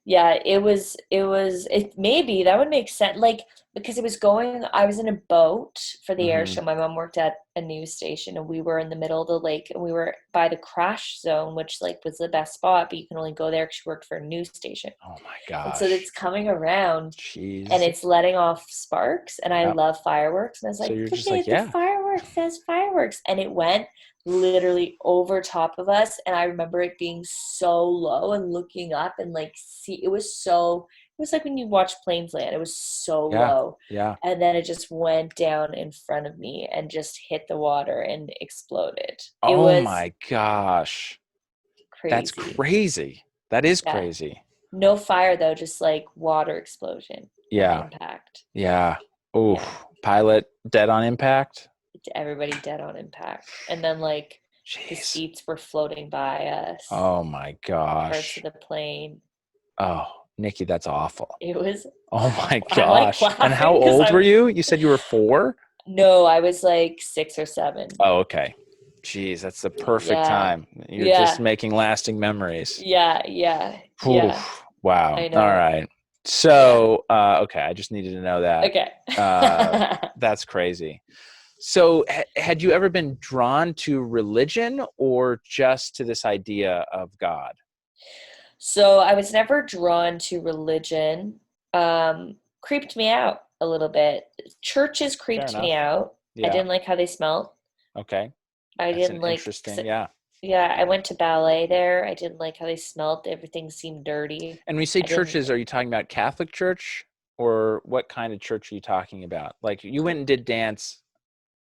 Yeah, it maybe that would make sense, like, because I was in a boat for the air Mm-hmm. show. My mom worked at a news station and we were in the middle of the lake and we were by the crash zone, which like was the best spot, but you can only go there because she worked for a news station. Oh my And so gosh. it's coming around and Jeez. it's letting off sparks and I Yep. love fireworks. And I was So like, you're look just at like, it, the yeah. fireworks, there's fireworks. And it went literally over top of us. And I remember it being so low and looking up and like it was like when you watch planes land, it was so Yeah. low. Yeah. And then it just went down in front of me and just hit the water and exploded. It Oh was my gosh. That's crazy. crazy. That is Yeah. crazy. No fire though, just like water explosion and Yeah. impact. Yeah. Oof. Yeah. Pilot dead on impact. Everybody dead on impact. And then like the Jeez. seats were floating by us. Oh my Parts gosh. of the plane. Oh, Nikki, that's awful. It was Oh my awful. I'm like gosh. And how laughing because old were you? You said you were 4? no, I was like 6 or 7. Oh, okay. Jeez, that's the perfect Yeah. time. You're just Yeah. making lasting memories. Yeah. Yeah. Yeah. Oof. Wow. I All know. right. So, okay, I just needed to know that. Okay. That's crazy. So, had you ever been drawn to religion or just to this idea of God? So I was never drawn to religion. Creeped me out a little bit. Churches Fair creeped me enough. out. I Yeah. didn't like how they smelled. Okay. I That's an didn't like, interesting, yeah. yeah, I went to ballet there. I didn't like how they smelled. Everything seemed dirty. And when you say I didn't, churches, are you talking about Catholic church or what kind of church are you talking about? Like you went and did dance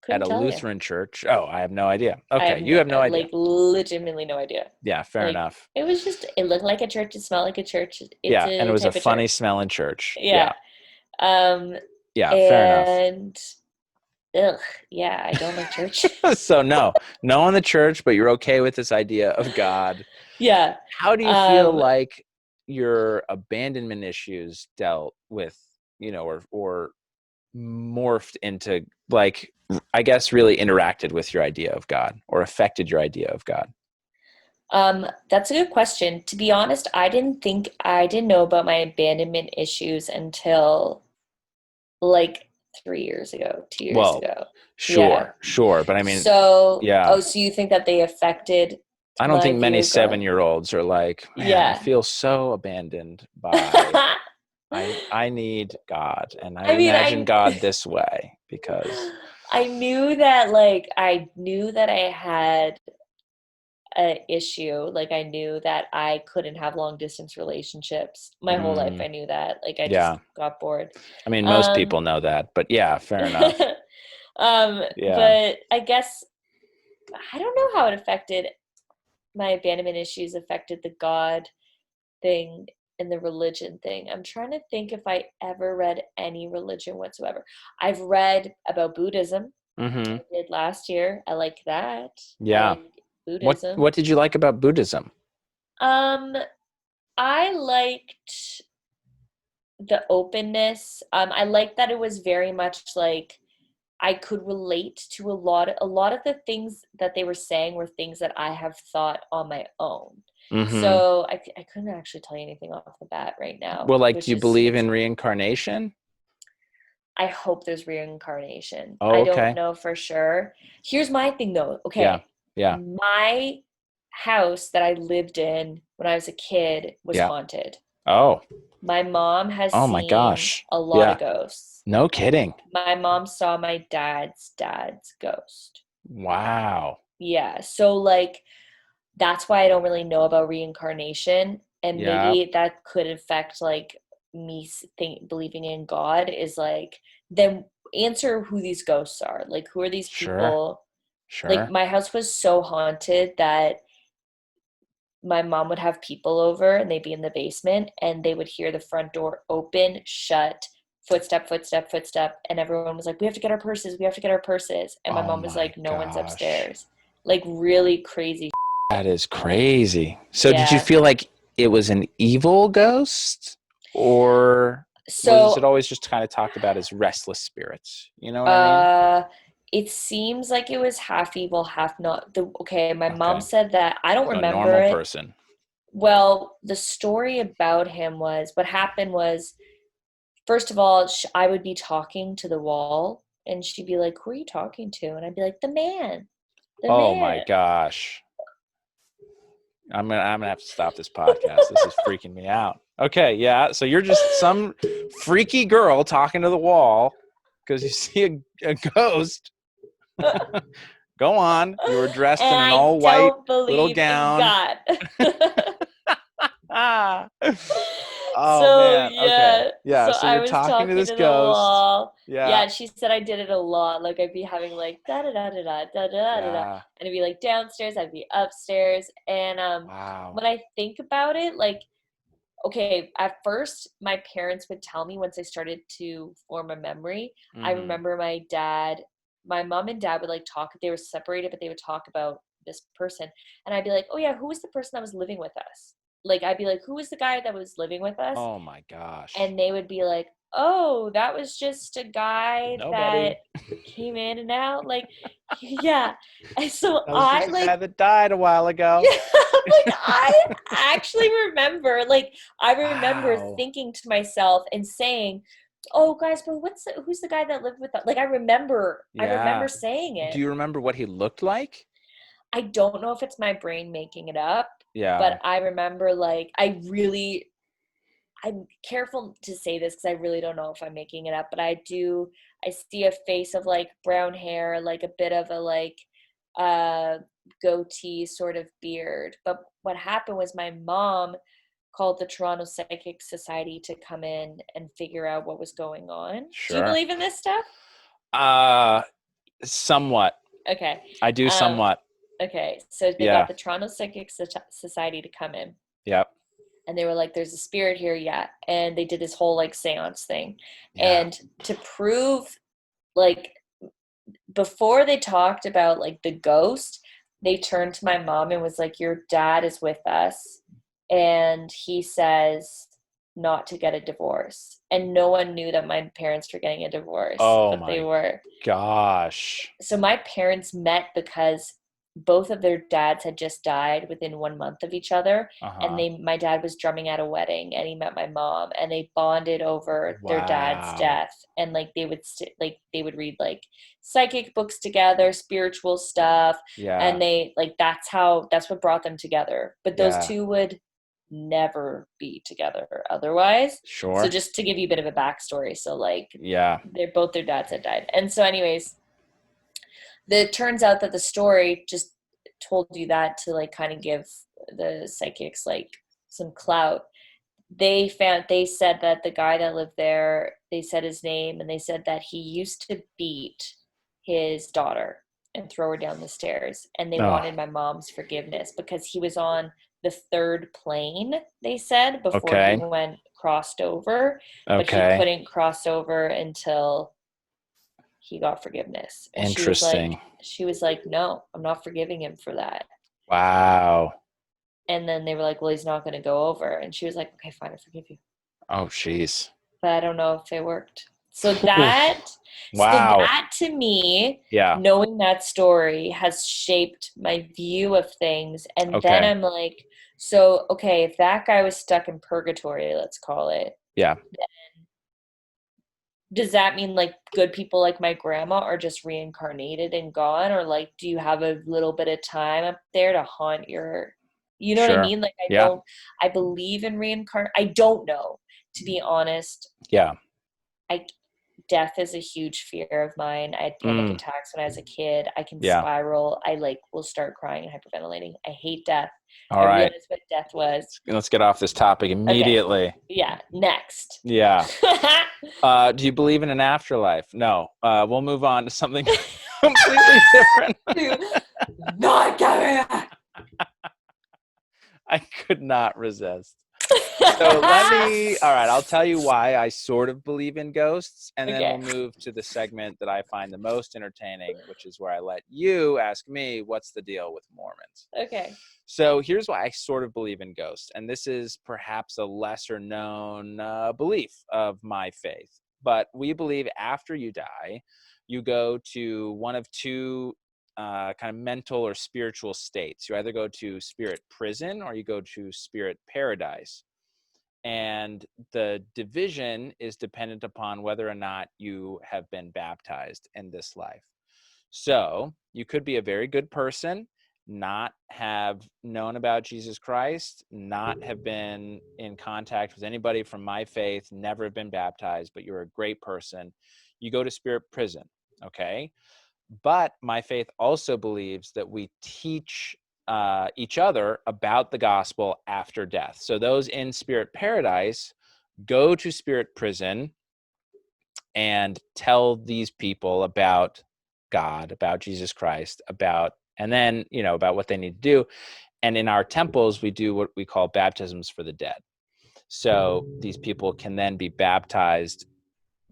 at couldn't a tell you. Lutheran church. Oh, I have no idea. I Okay. have You have no idea. like legitimately no idea. Yeah. Fair Like enough. it was just, it looked like a church. It smelled like a church. It's Yeah. And it a was a type of funny church. smelling church. Yeah. Yeah. Fair enough. And ugh, yeah, I don't like church. So no on the church, but you're okay with this idea of God. Yeah. How do you feel like your abandonment issues dealt with, or morphed into, like, I guess really interacted with your idea of God or affected your idea of God? That's a good question. To be honest, I didn't know about my abandonment issues until like 3 years ago, 2 years Well, ago. sure, but I mean, So, yeah. so you think that they affected I don't my think many view of God? 7-year-olds are like, man, I Yeah. feel so abandoned by, I need God, and I mean, imagine God this way because I knew that I had an issue. Like I knew that I couldn't have long distance relationships. My whole life I knew that. Like I just got bored. I mean, most people know that, but yeah, fair enough. Yeah. But I guess I don't know how it affected my abandonment issues affected the God thing and the religion thing. I'm trying to think if I ever read any religion whatsoever. I've read about Buddhism. Mm-hmm. I did last year. I like that. Yeah. I like Buddhism. What did you like about Buddhism? I liked the openness. I liked that it was very much like I could relate to a lot of the things that they were saying were things that I have thought on my own. Mm-hmm. So I couldn't actually tell you anything off the bat right now. Well, like, do you believe in reincarnation? I hope there's reincarnation. Oh, I okay. don't know for sure. Here's my thing though. Okay. Yeah. My house that I lived in when I was a kid was haunted. Oh. My mom has oh seen my gosh. a lot of ghosts. No kidding. My mom saw my dad's ghost. Wow. Yeah. So like that's why I don't really know about reincarnation, and maybe that could affect like me believing in God is like, then answer who these ghosts are. Like who are these people Sure. Like my house was so haunted that my mom would have people over and they'd be in the basement and they would hear the front door open, shut, footstep, footstep, footstep. And everyone was like, we have to get our purses. We have to get our purses. And my Oh mom was my like, no one's gosh. upstairs. Like really crazy. That is crazy. So did you Yeah. feel like it was an evil ghost, or was it So, always just kind of talked about as restless spirits? You know what I mean? it seems like it was half evil, half not. My mom Okay. said that. I don't So a remember normal it. person. Well, the story about him was, what happened was, first of all, I would be talking to the wall and she'd be like, who are you talking to? And I'd be like, the man, the Oh my man. gosh. I'm gonna have to stop this podcast. This is freaking me out. Okay, yeah. So you're just some freaky girl talking to the wall because you see a ghost. Go on. You were dressed in an all white little gown. God. Ah. Oh So man. Okay. yeah. Yeah. So So I you're was talking to talking this to the ghost. wall. Yeah. Yeah, she said I did it a lot. Like I'd be having like da da da da da da da da da, Yeah. and it'd be like downstairs. I'd be upstairs, and Wow. when I think about it, like okay, at first my parents would tell me once I started to form a memory. I Mhm. remember my mom and dad would like talk. They were separated, but they would talk about this person, and I'd be like, oh yeah, who was the person that was living with us? Like I'd be like, who was the guy that was living with us? Oh my gosh. And they would be like, oh, that was just a guy Nobody. that came in and out. Like, yeah. And so That was just I a like, guy that died a while ago. yeah, like I actually remember, like, I remember Wow. thinking to myself and saying, oh guys, but who's the guy that lived with us? Like, I remember Yeah. saying it. Do you remember what he looked like? I don't know if it's my brain making it up, Yeah. but I remember like, I'm careful to say this because I really don't know if I'm making it up, but I see a face of like brown hair, like a bit of a like goatee sort of beard. But what happened was my mom called the Toronto Psychic Society to come in and figure out what was going on. Do you Sure. believe in this stuff? Somewhat. Okay. I do somewhat. Okay. So they Yeah. got the Toronto Psychic Society to come in. Yep. And they were like, there's a spirit here, yeah. And they did this whole like seance thing. Yeah. And to prove, like, before they talked about like the ghost, they turned to my mom and was like, your dad is with us. And he says not to get a divorce. And no one knew that my parents were getting a divorce. Oh but they my were. gosh. So my parents met because both of their dads had just died within 1 month of each other. Uh-huh. And my dad was drumming at a wedding and he met my mom and they bonded over their dad's Wow. death. And like they would read like psychic books together, spiritual stuff. Yeah. And they like, that's what brought them together. But those Yeah. two would never be together otherwise. Sure. So just to give you a bit of a backstory. So like, Yeah. both their dads had died. And so anyways, it turns out that the story just told you that to like kind of give the psychics like some clout. They said that the guy that lived there, they said his name and they said that he used to beat his daughter and throw her down the stairs. And they wanted my mom's forgiveness because he was on the third plane, they said, before he crossed over. But he couldn't cross over until he got forgiveness. And Interesting. She was like, no, I'm not forgiving him for that. Wow. And then they were like, well, he's not going to go over. And she was like, okay, fine, I forgive you. Oh, jeez. But I don't know if it worked. So that, wow. So that to me, yeah, knowing that story has shaped my view of things. And then I'm like, so, okay, if that guy was stuck in purgatory, let's call it. Yeah. Does that mean like good people like my grandma are just reincarnated and gone? Or like, do you have a little bit of time up there to haunt your, you know what I mean? Like, I believe in reincarnation. I don't know, to be honest. Yeah. Death is a huge fear of mine. I had panic attacks when I was a kid. I can spiral. I like will start crying and hyperventilating. I hate death. All right. Realized what death was. Let's get off this topic immediately. Okay. Yeah. Next. Yeah. Do you believe in an afterlife? No. We'll move on to something completely different. Not Kevin. I could not resist. So all right, I'll tell you why I sort of believe in ghosts, and then we'll move to the segment that I find the most entertaining, which is where I let you ask me, what's the deal with Mormons? Okay. So here's why I sort of believe in ghosts, and this is perhaps a lesser known belief of my faith, but we believe after you die, you go to one of two kind of mental or spiritual states. You either go to spirit prison or you go to spirit paradise. And the division is dependent upon whether or not you have been baptized in this life. So you could be a very good person, not have known about Jesus Christ, not have been in contact with anybody from my faith, never have been baptized, but you're a great person. You go to spirit prison, okay? But my faith also believes that we teach each other about the gospel after death. So those in spirit paradise go to spirit prison and tell these people about God, about Jesus Christ, about what they need to do. And in our temples, we do what we call baptisms for the dead. So these people can then be baptized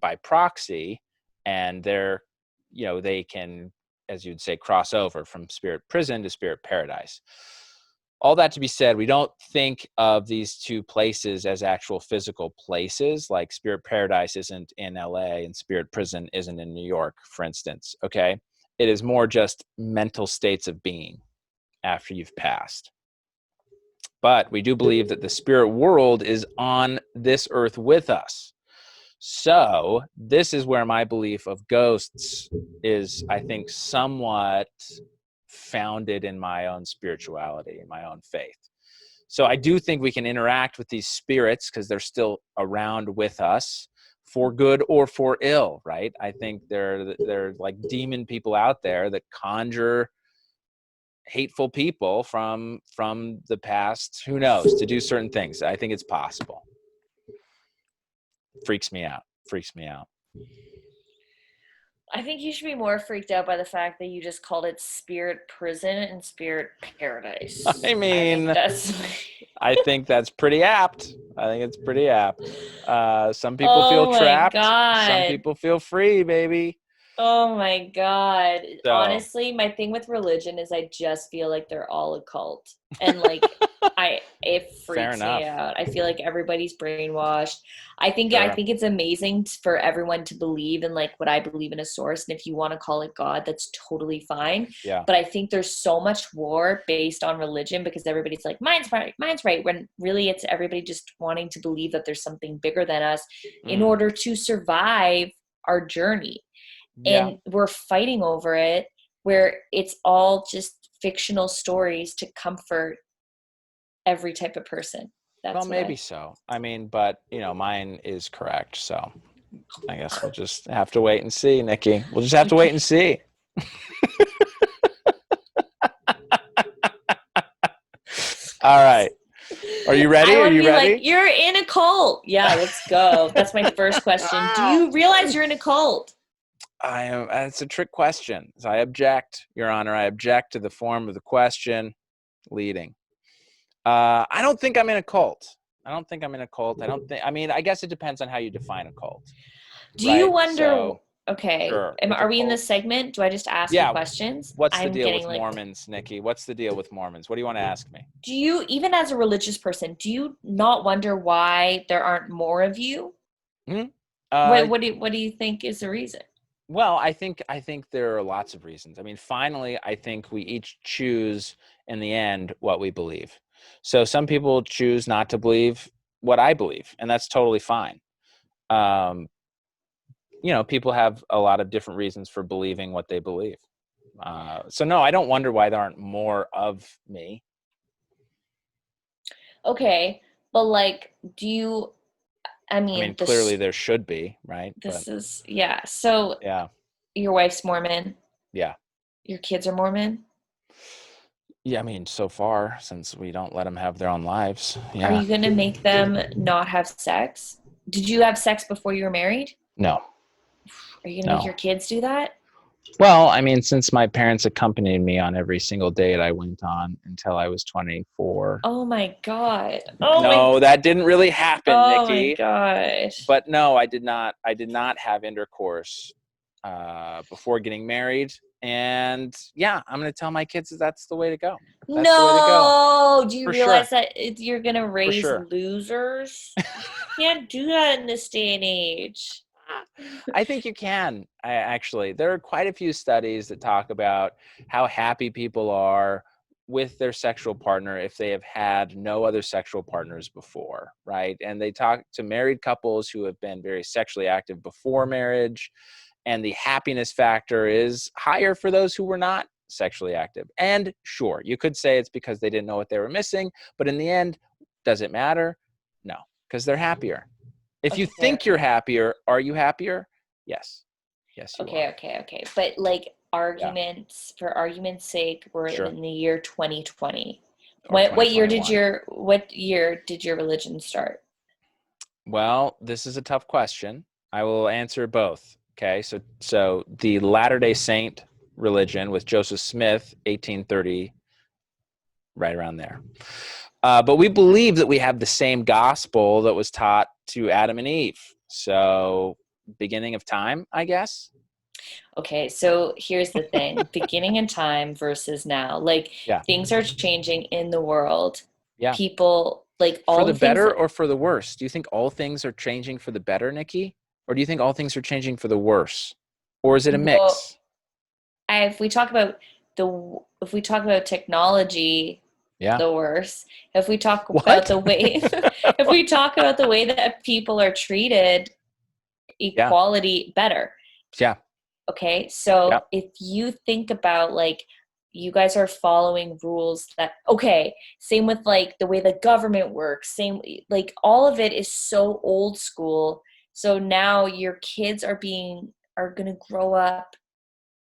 by proxy, and they can, as you'd say, cross over from spirit prison to spirit paradise. All that to be said, we don't think of these two places as actual physical places, like spirit paradise isn't in LA and spirit prison isn't in New York, for instance, okay? It is more just mental states of being after you've passed. But we do believe that the spirit world is on this earth with us. So this is where my belief of ghosts is, I think, somewhat founded in my own spirituality, in my own faith. So I do think we can interact with these spirits because they're still around with us for good or for ill, right? I think they're like demon people out there that conjure hateful people from the past, who knows, to do certain things. I think it's possible. Freaks me out. I think you should be more freaked out by the fact that you just called it spirit prison and spirit paradise. I mean, I think that's pretty apt. I think it's pretty apt. Some people feel trapped. God. Some people feel free, baby. Oh my God. So, honestly, my thing with religion is I just feel like they're all a cult. And like it freaks me out. I feel like everybody's brainwashed. I think it's amazing for everyone to believe in like what I believe in a source. And if you want to call it God, that's totally fine. Yeah. But I think there's so much war based on religion because everybody's like, mine's right. When really it's everybody just wanting to believe that there's something bigger than us in order to survive our journey. Yeah. And we're fighting over it where it's all just fictional stories to comfort every type of person. Well, maybe so. I mean, but mine is correct. So I guess we'll just have to wait and see, Nikki. We'll just have to wait and see. All right. Are you ready? Are you ready? Like, you're in a cult. Yeah, let's go. That's my first question. Do you realize you're in a cult? I am. It's a trick question. So I object, Your Honor. I object to the form of the question leading. I don't think I'm in a cult. I mean, I guess it depends on how you define a cult. Do you wonder? Okay. Sure, Are we in this segment? Do I just ask you questions? What's the deal with Mormons, Nikki? What's the deal with Mormons? What do you want to ask me? Do you, even as a religious person, do you not wonder why there aren't more of you? What do you think is the reason? Well, I think there are lots of reasons. I mean, finally, I think we each choose in the end what we believe. So some people choose not to believe what I believe, and that's totally fine. People have a lot of different reasons for believing what they believe. So no, I don't wonder why there aren't more of me. Okay, but like, I mean, clearly there should be, right? So yeah. Your wife's Mormon. Yeah. Your kids are Mormon. Yeah, I mean, so far, since we don't let them have their own lives. Yeah. Are you going to make them not have sex? Did you have sex before you were married? No. Are you going to make your kids do that? Well, I mean, since my parents accompanied me on every single date I went on until I was 24. Oh my God. No, that didn't really happen, Oh my Nikki. gosh. But no, I did not. I did not have intercourse before getting married. And yeah, I'm going to tell my kids that that's the way to go. That's the way to go. No, do you For realize sure. that you're gonna For raise sure. losers? You can't do that in this day and age. I think you can. Actually, there are quite a few studies that talk about how happy people are with their sexual partner if they have had no other sexual partners before, right? And they talk to married couples who have been very sexually active before marriage, and the happiness factor is higher for those who were not sexually active. And sure, you could say it's because they didn't know what they were missing, but in the end, does it matter? No, because they're happier. If you Okay, think you're okay. happier, are you happier? Yes. Yes, you Okay, are. okay, okay. But like Yeah, for argument's sake, we're sure. in the year 2020. Or What year 2021. what year did your religion start? Well, this is a tough question. I will answer both. Okay, so the Latter-day Saint religion with Joseph Smith, 1830, right around there. But we believe that we have the same gospel that was taught to Adam and Eve. So beginning of time, I guess. Okay, so here's the thing. Beginning in time versus now. Like Yeah, things are changing in the world. yeah. People like For all the the things better that or for the worse? Do you think all things are changing for the better, Nikki? Or do you think all things are changing for the worse? Or is it a well, mix? if we talk about if we talk about technology, Yeah. the worse. If we talk about What? the way if we talk about the way that people are treated, Yeah. equality better. Yeah. Okay, Yeah. so if you think about like you guys are following rules that okay, same with like the way the government works, same like all of it is so old school. So now your kids are going to grow up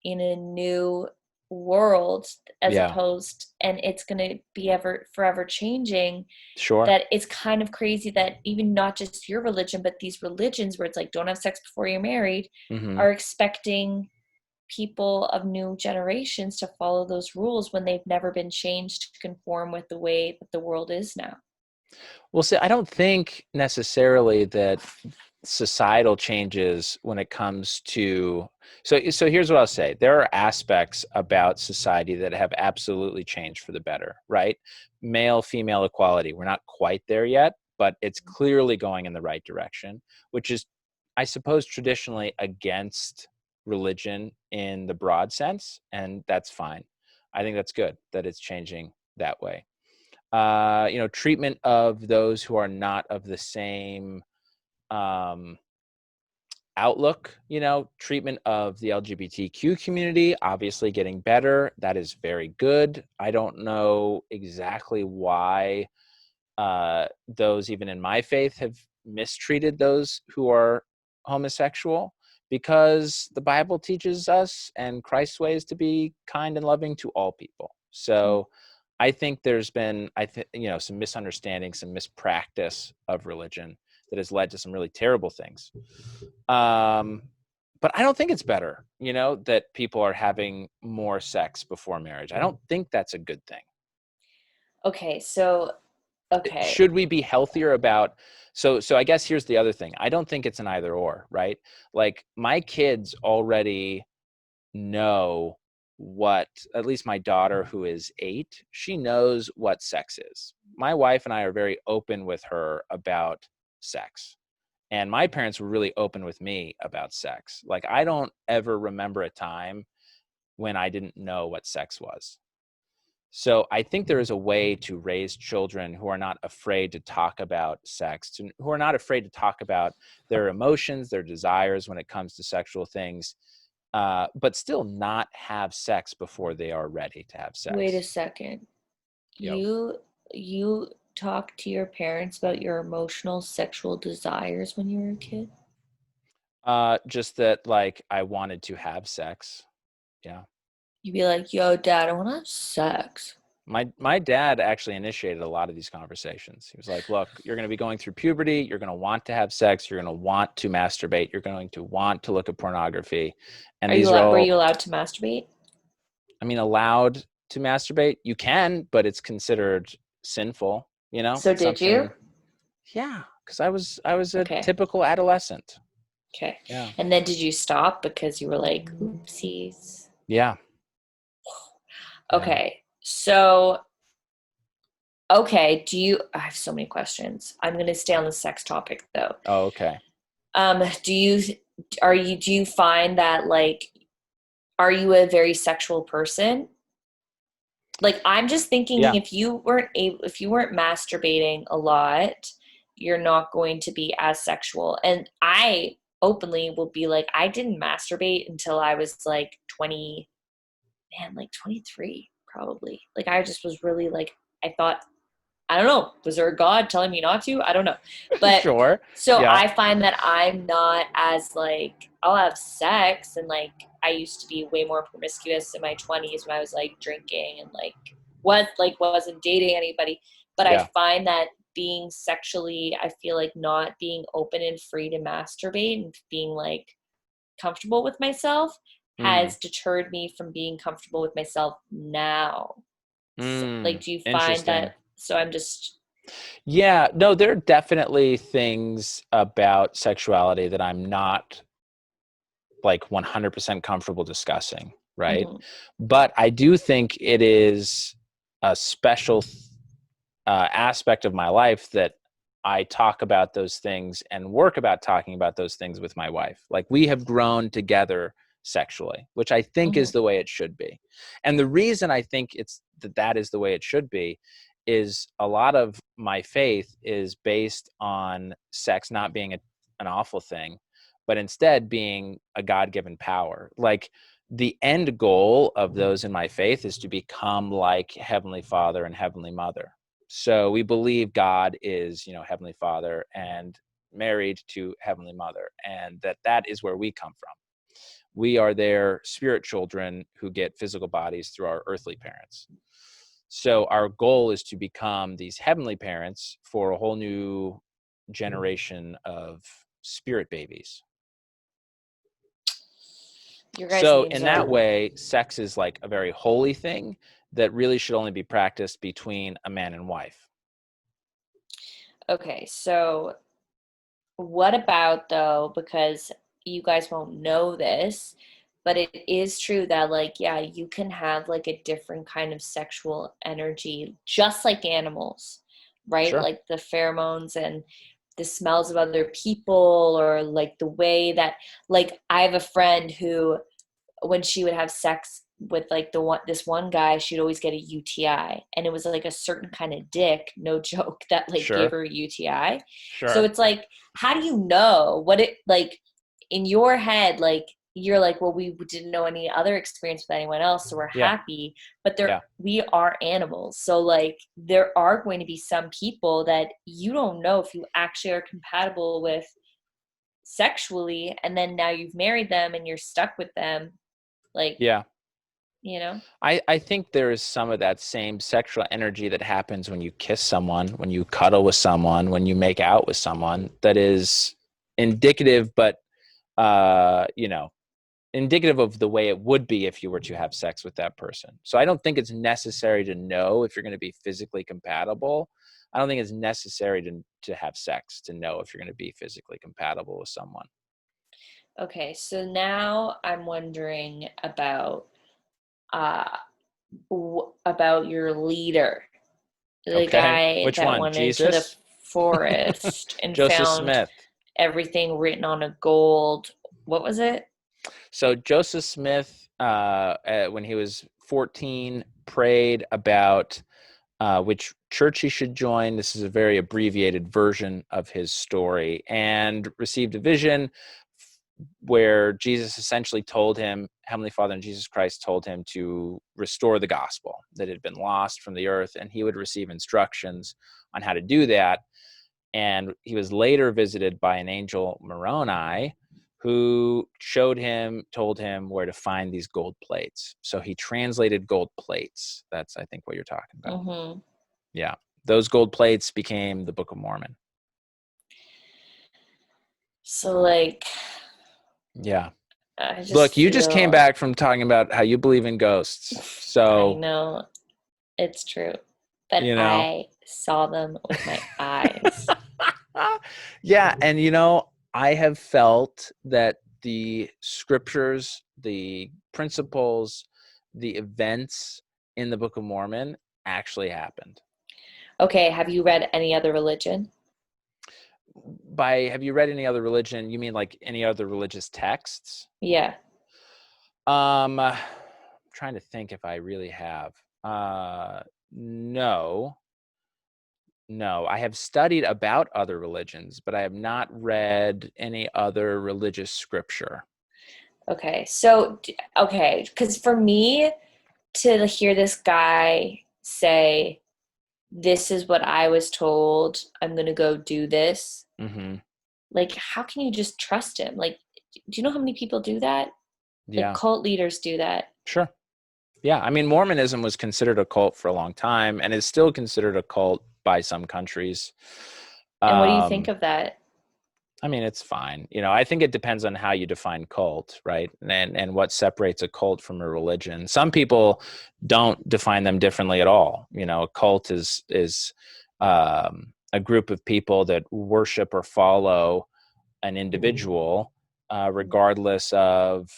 in a new world as Yeah. opposed and it's going to be ever forever changing, Sure. that it's kind of crazy that even not just your religion but these religions where it's like don't have sex before you're married Hmm. are expecting people of new generations to follow those rules when they've never been changed to conform with the way that the world is now. Well, see, I don't think necessarily that societal changes when it comes to so here's what I'll say. There are aspects about society that have absolutely changed for the better, right? Male female equality. We're not quite there yet, but it's clearly going in the right direction, which is I suppose traditionally against religion in the broad sense, and that's fine. I think that's good that it's changing that way. Treatment of those who are not of the same um, outlook, treatment of the LGBTQ community, obviously getting better. That is very good. I don't know exactly why those, even in my faith, have mistreated those who are homosexual because the Bible teaches us and Christ's way is to be kind and loving to all people. So I think there's been, some misunderstanding, some mispractice of religion that has led to some really terrible things. But I don't think it's better, that people are having more sex before marriage. I don't think that's a good thing. Okay, so okay. Should we be healthier about so I guess here's the other thing. I don't think it's an either or, right? Like my kids already know what, at least my daughter who is 8, she knows what sex is. My wife and I are very open with her about sex. And my parents were really open with me about sex. Like I don't ever remember a time when I didn't know what sex was. So I think there is a way to raise children who are not afraid to talk about sex, who are not afraid to talk about their emotions, their desires when it comes to sexual things, but still not have sex before they are ready to have Wait a sex. second. Yep. You talk to your parents about your emotional sexual desires when you were a kid? Just that, like, I wanted to have sex. Yeah. You'd be like, yo, dad, I want to have sex. My dad actually initiated a lot of these conversations. He was like, look, you're going to be going through puberty. You're going to want to have sex. You're going to want to masturbate. You're going to want to look at pornography. And were you allowed to masturbate? I mean, allowed to masturbate? You can, but it's considered sinful, you know? So did you? Yeah, because I was a Okay. typical adolescent. Okay. Yeah. And then did you stop because you were like, oopsies? Yeah. Okay. So, okay. I have so many questions. I'm going to stay on the sex topic though. Oh, okay. Do you find that like, are you a very sexual person? Like, I'm just thinking if you weren't masturbating a lot, you're not going to be as sexual. And I openly will be like, I didn't masturbate until I was like 23 probably. Like, I just was really like, I thought, I don't know, was there a God telling me not to? I don't know. But sure. So yeah. I find that I'm not as like, I'll have sex, and like I used to be way more promiscuous in my 20s when I was like drinking and like wasn't dating anybody. But I find that being sexually, I feel like not being open and free to masturbate and being like comfortable with myself has deterred me from being comfortable with myself now. So, like, do you find that? So I'm just. Yeah, no, there are definitely things about sexuality that I'm not like 100% comfortable discussing, right? Mm-hmm. But I do think it is a special aspect of my life that I talk about those things and work about talking about those things with my wife. Like, we have grown together sexually, which I think is the way it should be. And the reason I think that is the way it should be is a lot of my faith is based on sex not being an awful thing, but instead being a God-given power. Like, the end goal of those in my faith is to become like Heavenly Father and Heavenly Mother. So we believe God is, Heavenly Father and married to Heavenly Mother, and that is where we come from. We are their spirit children who get physical bodies through our earthly parents. So our goal is to become these heavenly parents for a whole new generation of spirit babies. So in that way, sex is like a very holy thing that really should only be practiced between a man and wife. Okay, so what about though, because you guys won't know this, but it is true that like, yeah, you can have like a different kind of sexual energy, just like animals, right? Sure. Like the pheromones and the smells of other people, or like the way that, like, I have a friend who, when she would have sex with like this one guy, she'd always get a UTI, and it was like a certain kind of dick, no joke, that like gave her a UTI. Sure. So it's like, how do you know what it like in your head? Like, you're like, well, we didn't know any other experience with anyone else, so we're happy. But we are animals, so like there are going to be some people that you don't know if you actually are compatible with sexually, and then now you've married them and you're stuck with them. Like, I think there is some of that same sexual energy that happens when you kiss someone, when you cuddle with someone, when you make out with someone, that is indicative, but indicative of the way it would be if you were to have sex with that person. So I don't think it's necessary to know if you're going to be physically compatible. I don't think it's necessary to have sex to know if you're going to be physically compatible with someone. Okay, so now I'm wondering about your leader, the guy Which that one? went Jesus? into the forest and Joseph found Smith. Everything written on a gold. What was it? So Joseph Smith, when he was 14, prayed about which church he should join. This is a very abbreviated version of his story, and received a vision where Jesus essentially told him, Heavenly Father and Jesus Christ told him to restore the gospel that had been lost from the earth, and he would receive instructions on how to do that. And he was later visited by an angel Moroni, who told him where to find these gold plates. So he translated gold plates. That's, I think, what you're talking about. Mm-hmm. Yeah. Those gold plates became the Book of Mormon. So like, yeah. Look, you just came back from talking about how you believe in ghosts. So I know it's true, but you know. I saw them with my eyes. Yeah. And, I have felt that the scriptures, the principles, the events in the Book of Mormon actually happened. Okay. Have you read any other religion? By have you read any other religion, you mean like any other religious texts? Yeah. I'm trying to think if I really have. No, I have studied about other religions, but I have not read any other religious scripture. Okay. So, because for me to hear this guy say, this is what I was told, I'm going to go do this. Mm-hmm. Like, how can you just trust him? Like, do you know how many people do that? Yeah. Like, cult leaders do that. Sure. Yeah. I mean, Mormonism was considered a cult for a long time and is still considered a cult by some countries. And what do you think of that? I mean, it's fine. I think it depends on how you define cult, right? And what separates a cult from a religion. Some people don't define them differently at all. A cult is a group of people that worship or follow an individual, regardless of,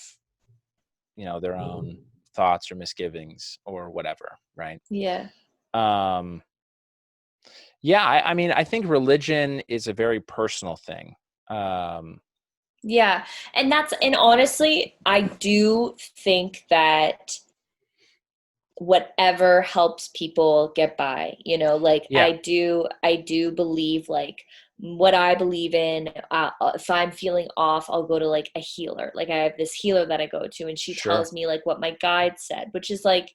their own thoughts or misgivings or whatever, right? Yeah. Yeah, I mean, I think religion is a very personal thing. Yeah. And honestly, I do think that whatever helps people get by, like Yeah. I do believe like what I believe in. If I'm feeling off, I'll go to like a healer. Like I have this healer that I go to and she Sure. tells me like what my guide said, which is like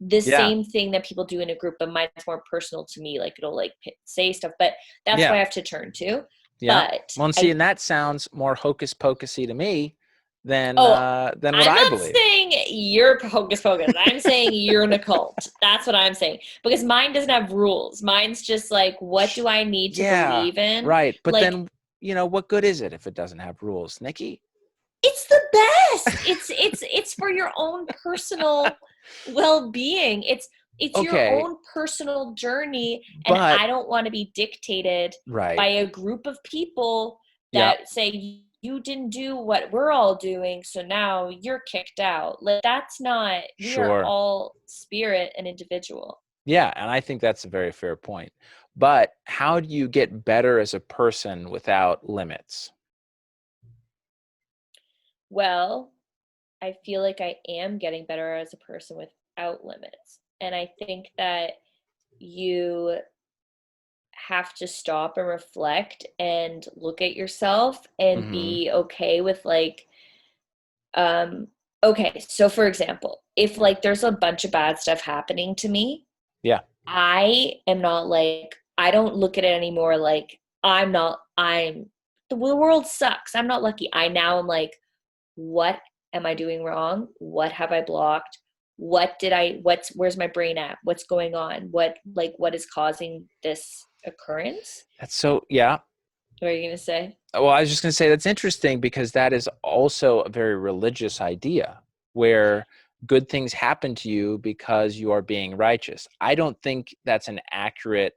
the same thing that people do in a group, but mine's more personal to me. Like it'll like say stuff, but that's what I have to turn to. Yeah. But Well, and that sounds more hocus pocusy to me than what I believe. I'm not saying you're hocus pocus. I'm saying you're in a cult. That's what I'm saying. Because mine doesn't have rules. Mine's just like, what do I need to believe in? Right. But like, then, what good is it if it doesn't have rules, Nikki? It's the best. It's for your own personal well-being. It's your own personal journey, and I don't want to be dictated by a group of people that say you didn't do what we're all doing, so now you're kicked out. Like that's not. We are all spirit and individual. Yeah, and I think that's a very fair point. But how do you get better as a person without limits? Well, I feel like I am getting better as a person without limits. And I think that you have to stop and reflect and look at yourself and be okay with like, okay, so for example, if like there's a bunch of bad stuff happening to me, I am not like, I don't look at it anymore like the world sucks. I'm not lucky. I now am like, what am I doing wrong? What have I blocked? Where's my brain at? What's going on? What is causing this occurrence? That's so, yeah. What are you going to say? Well, I was just going to say that's interesting because that is also a very religious idea where good things happen to you because you are being righteous. I don't think that's an accurate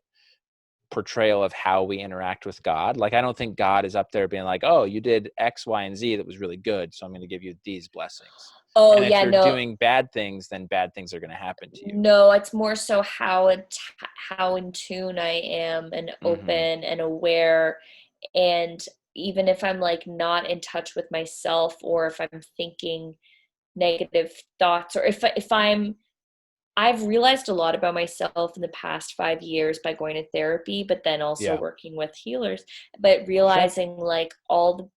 portrayal of how we interact with God. Like, I don't think God is up there being like, oh, you did X, Y, and Z that was really good, so I'm going to give you these blessings. Oh, and if you're doing bad things, then bad things are going to happen to you. No, it's more so how in tune I am and open and aware. And even if I'm like not in touch with myself, or if I'm thinking negative thoughts, or if I've realized a lot about myself in the past 5 years by going to therapy, but then also working with healers, but realizing like all the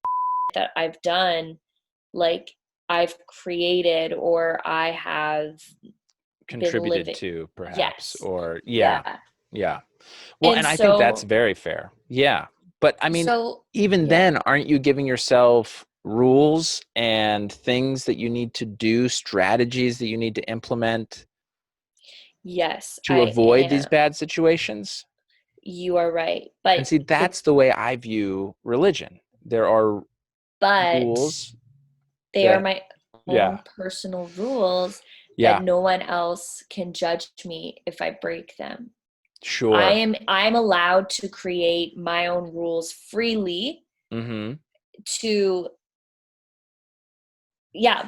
that I've done, like I've created or I have contributed to, perhaps. Or Well, and I think that's very fair. Yeah. But I mean, even then, aren't you giving yourself rules and things that you need to do, strategies that you need to implement Yes, to avoid these bad situations? You are right. And see, that's the way I view religion. There are rules. They are my own personal rules that Yeah. no one else can judge me if I break them. Sure. I'm allowed to create my own rules freely to,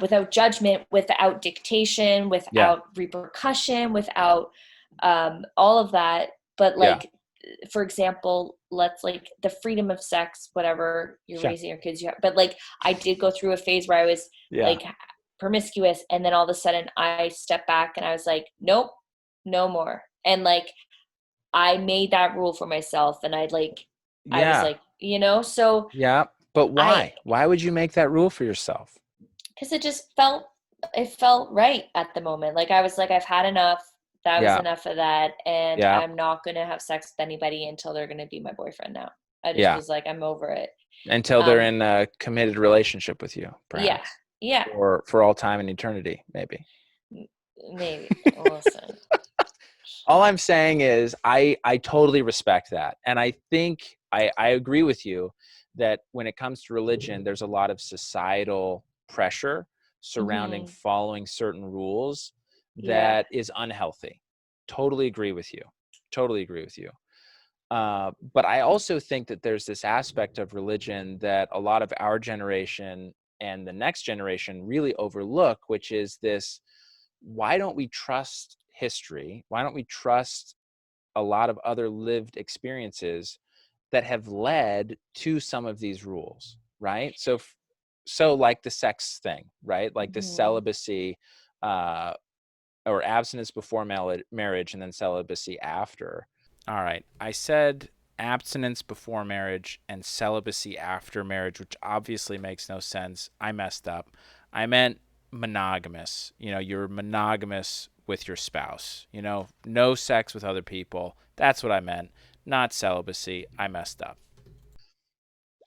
without judgment, without dictation, without repercussion, without all of that. But like, for example, let's like the freedom of sex, whatever you're raising your kids, but like I did go through a phase where I was like promiscuous, and then all of a sudden I stepped back and I was like, nope, no more. And like I made that rule for myself, and I was like, so but why would you make that rule for yourself? Because it felt right at the moment. Like I was like, I've had enough. That was enough of that. And I'm not going to have sex with anybody until they're going to be my boyfriend now. I just was like, I'm over it. Until they're in a committed relationship with you, perhaps. Yeah. Or for all time and eternity, maybe. Maybe. Listen. All I'm saying is I totally respect that. And I think I agree with you that when it comes to religion, there's a lot of societal pressure surrounding following certain rules that is unhealthy. Totally agree with you. But I also think that there's this aspect of religion that a lot of our generation and the next generation really overlook, which is this: why don't we trust history? Why don't we trust a lot of other lived experiences that have led to some of these rules, right? So like the sex thing, right? Like the celibacy or abstinence before marriage and then celibacy after. All right. I said abstinence before marriage and celibacy after marriage, which obviously makes no sense. I messed up. I meant monogamous. You're monogamous with your spouse. No sex with other people. That's what I meant. Not celibacy. I messed up.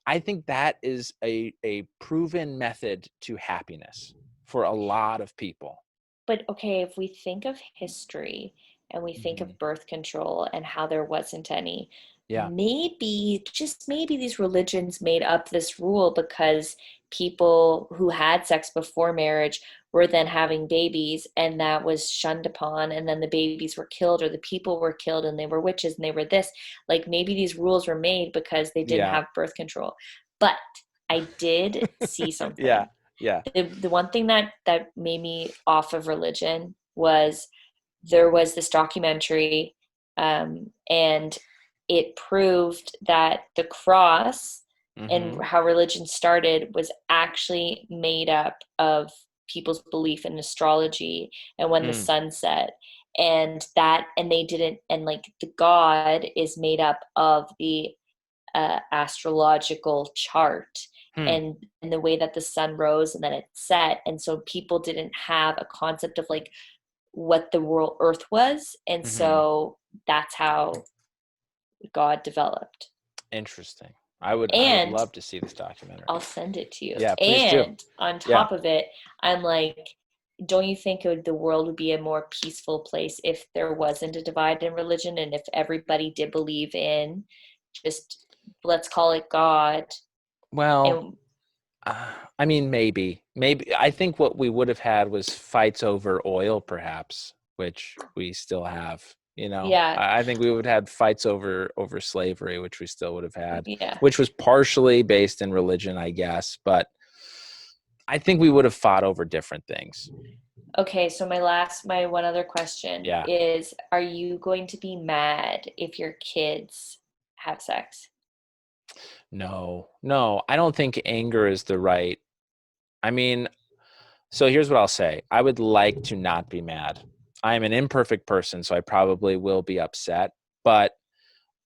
I think that is a proven method to happiness for a lot of people. But okay, if we think of history and we think of birth control and how there wasn't any, maybe, just maybe, these religions made up this rule because people who had sex before marriage were then having babies, and that was shunned upon, and then the babies were killed, or the people were killed, and they were witches and they were this. Like maybe these rules were made because they didn't have birth control. But I did see something. The one thing that made me off of religion was there was this documentary, and it proved that the cross and how religion started was actually made up of people's belief in astrology and when the sun set, and like the God is made up of the astrological chart and the way that the sun rose and then it set. And so people didn't have a concept of like what the world earth was, and so that's how God developed. Interesting. I would love to see this documentary. I'll send it to you. Yeah, please and do. On top of it, I'm like, don't you think the world would be a more peaceful place if there wasn't a divide in religion, and if everybody did believe in just, let's call it God? Well, I mean, maybe. I think what we would have had was fights over oil, perhaps, which we still have. I think we would have had fights over slavery, which we still would have had, which was partially based in religion, I guess. But I think we would have fought over different things. Okay, so my one other question is, are you going to be mad if your kids have sex? No, I don't think anger is the right. I mean, so here's what I'll say. I would like to not be mad. I am an imperfect person, so I probably will be upset, but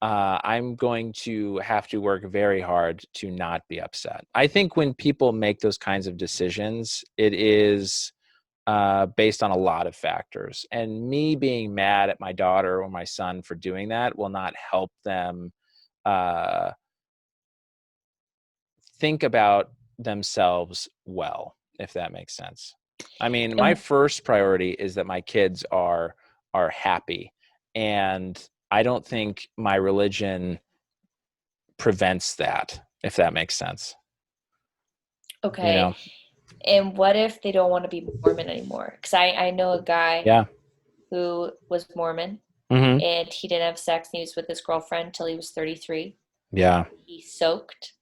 I'm going to have to work very hard to not be upset. I think when people make those kinds of decisions, it is based on a lot of factors. And me being mad at my daughter or my son for doing that will not help them think about themselves well, if that makes sense. I mean, my first priority is that my kids are happy, and I don't think my religion prevents that, if that makes sense. Okay. You know? And what if they don't want to be Mormon anymore? Because I know a guy who was Mormon, and he didn't have sex, and he was with his girlfriend until he was 33. Yeah. He soaked.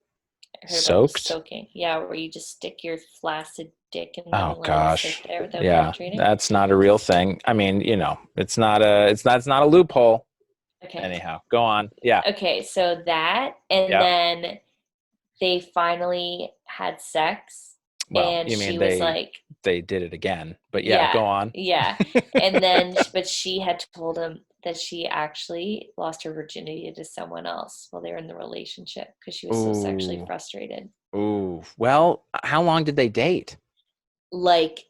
I heard about the soaking. Yeah, where you just stick your flaccid dick in there and let it sit there without penetrating. That's not a real thing. I mean, you know, it's not a loophole. Okay. Anyhow, go on. Yeah. Okay, so that, and then they finally had sex. Well, and you mean she was like, they did it again, but go on. Yeah. And then, but she had told him that she actually lost her virginity to someone else while they were in the relationship because she was so sexually frustrated. Ooh. Well, how long did they date? Like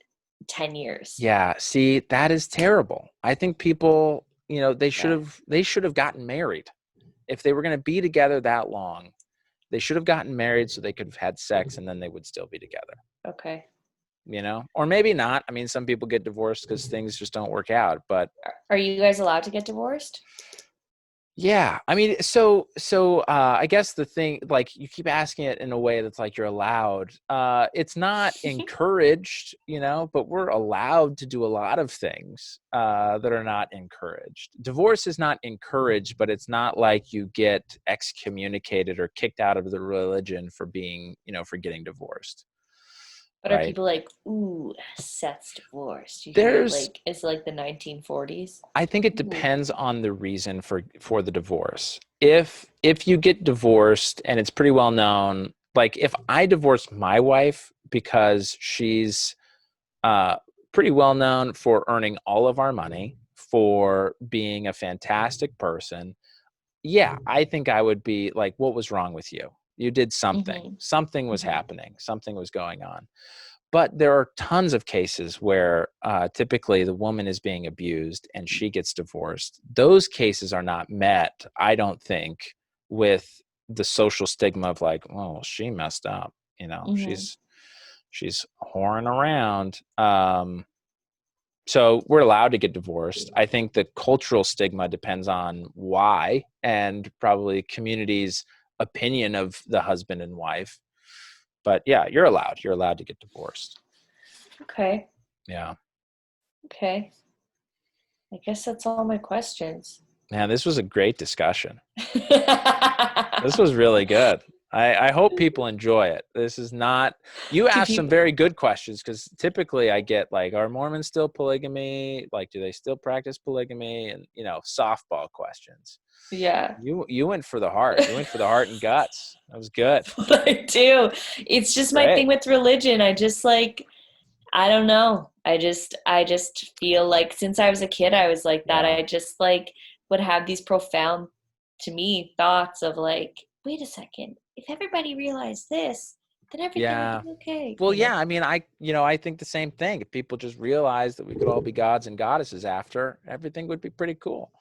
10 years. Yeah. See, that is terrible. I think people, you know, they should have gotten married. If they were going to be together that long, they should have gotten married so they could have had sex and then they would still be together. Okay. You know, or maybe not. I mean, some people get divorced because things just don't work out, but are you guys allowed to get divorced? Yeah. I mean, so I guess the thing, like, you keep asking it in a way that's like you're allowed. It's not encouraged, you know, but we're allowed to do a lot of things that are not encouraged. Divorce is not encouraged, but it's not like you get excommunicated or kicked out of the religion for being, you know, for getting divorced. But are people like, ooh, Seth's divorced? You hear it, like, it's like the 1940s. I think it depends on the reason for the divorce. If you get divorced and it's pretty well known, like if I divorced my wife because she's pretty well known for earning all of our money, for being a fantastic person, yeah, I think I would be like, what was wrong with you? You did something. Something was happening. Something was going on. But there are tons of cases where typically the woman is being abused and she gets divorced. Those cases are not met, I don't think, with the social stigma of like, oh, she messed up. You know, she's whoring around. So we're allowed to get divorced. I think the cultural stigma depends on why and probably community's opinion of the husband and wife. But yeah, you're allowed to get divorced. Okay. Yeah. Okay. I guess that's all my questions. Man, this was a great discussion. This was really good. I hope people enjoy it. This is not, you asked some very good questions, because typically I get like, are Mormons still polygamy? Like, do they still practice polygamy? And, you know, softball questions. Yeah. You went for the heart. You went for the heart and guts. That was good. What I do. It's just my thing with religion. I just like, I don't know. I just feel like since I was a kid, I was like that. I just like would have these profound, to me, thoughts of like, wait a second, if everybody realized this, then everything would be okay. Well, I mean, I think the same thing. If people just realized that we could all be gods and goddesses after, everything would be pretty cool.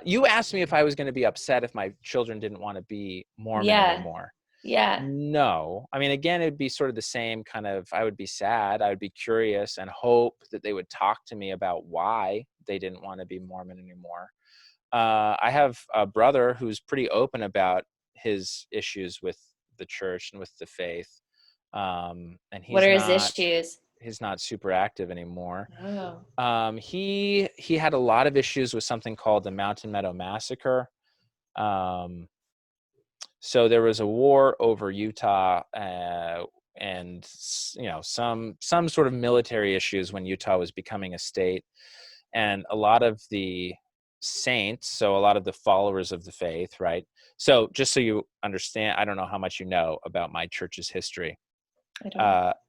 You asked me if I was going to be upset if my children didn't want to be Mormon anymore. Yeah. No. I mean, again, it would be sort of the same kind of, I would be sad. I would be curious and hope that they would talk to me about why they didn't want to be Mormon anymore. I have a brother who's pretty open about his issues with the church and with the faith. And what are his issues? He's not super active anymore. Oh. He had a lot of issues with something called the Mountain Meadow Massacre. So there was a war over Utah, and you know, some sort of military issues when Utah was becoming a state, and a lot of the saints, so a lot of the followers of the faith, right? So just so you understand, I don't know how much you know about my church's history.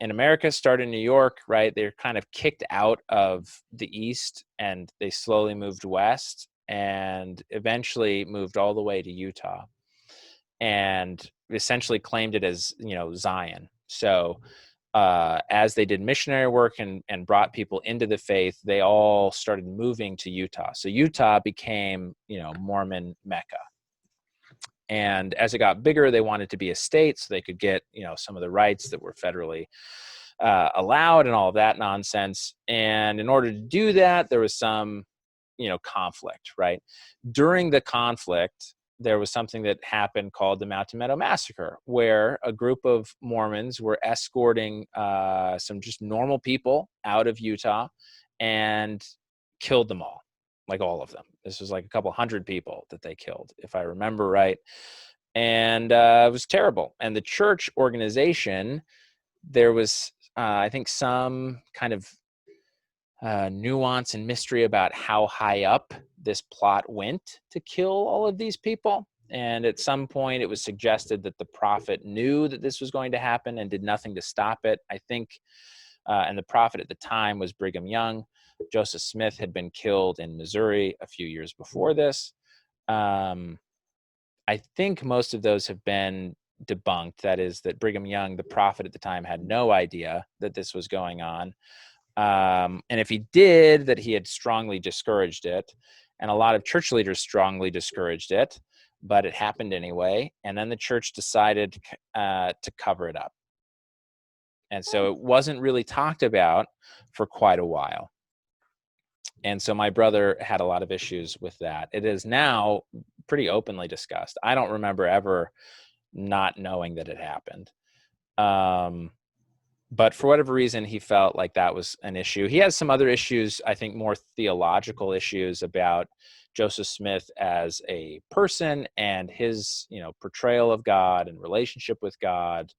In America, started in New York, right? They're kind of kicked out of the East, and they slowly moved west, and eventually moved all the way to Utah, and essentially claimed it as, you know, Zion. So as they did missionary work and brought people into the faith, they all started moving to Utah. So Utah became, you know, Mormon Mecca. And as it got bigger, they wanted to be a state so they could get, some of the rights that were federally allowed and all of that nonsense. And in order to do that, there was some, conflict, right? During the conflict, there was something that happened called the Mountain Meadow Massacre, where a group of Mormons were escorting some just normal people out of Utah and killed them all, like all of them. This was like a couple hundred people that they killed, if I remember right. And it was terrible. And the church organization, there was, I think, some kind of nuance and mystery about how high up this plot went to kill all of these people. And at some point, it was suggested that the prophet knew that this was going to happen and did nothing to stop it. I think, and the prophet at the time was Brigham Young. Joseph Smith had been killed in Missouri a few years before this. I think most of those have been debunked. That is, that Brigham Young, the prophet at the time, had no idea that this was going on. And if he did, that he had strongly discouraged it. And a lot of church leaders strongly discouraged it, but it happened anyway. And then the church decided to cover it up. And so it wasn't really talked about for quite a while. And so my brother had a lot of issues with that. It is now pretty openly discussed. I don't remember ever not knowing that it happened. But for whatever reason, he felt like that was an issue. He has some other issues, I think more theological issues about Joseph Smith as a person and his, portrayal of God and relationship with God.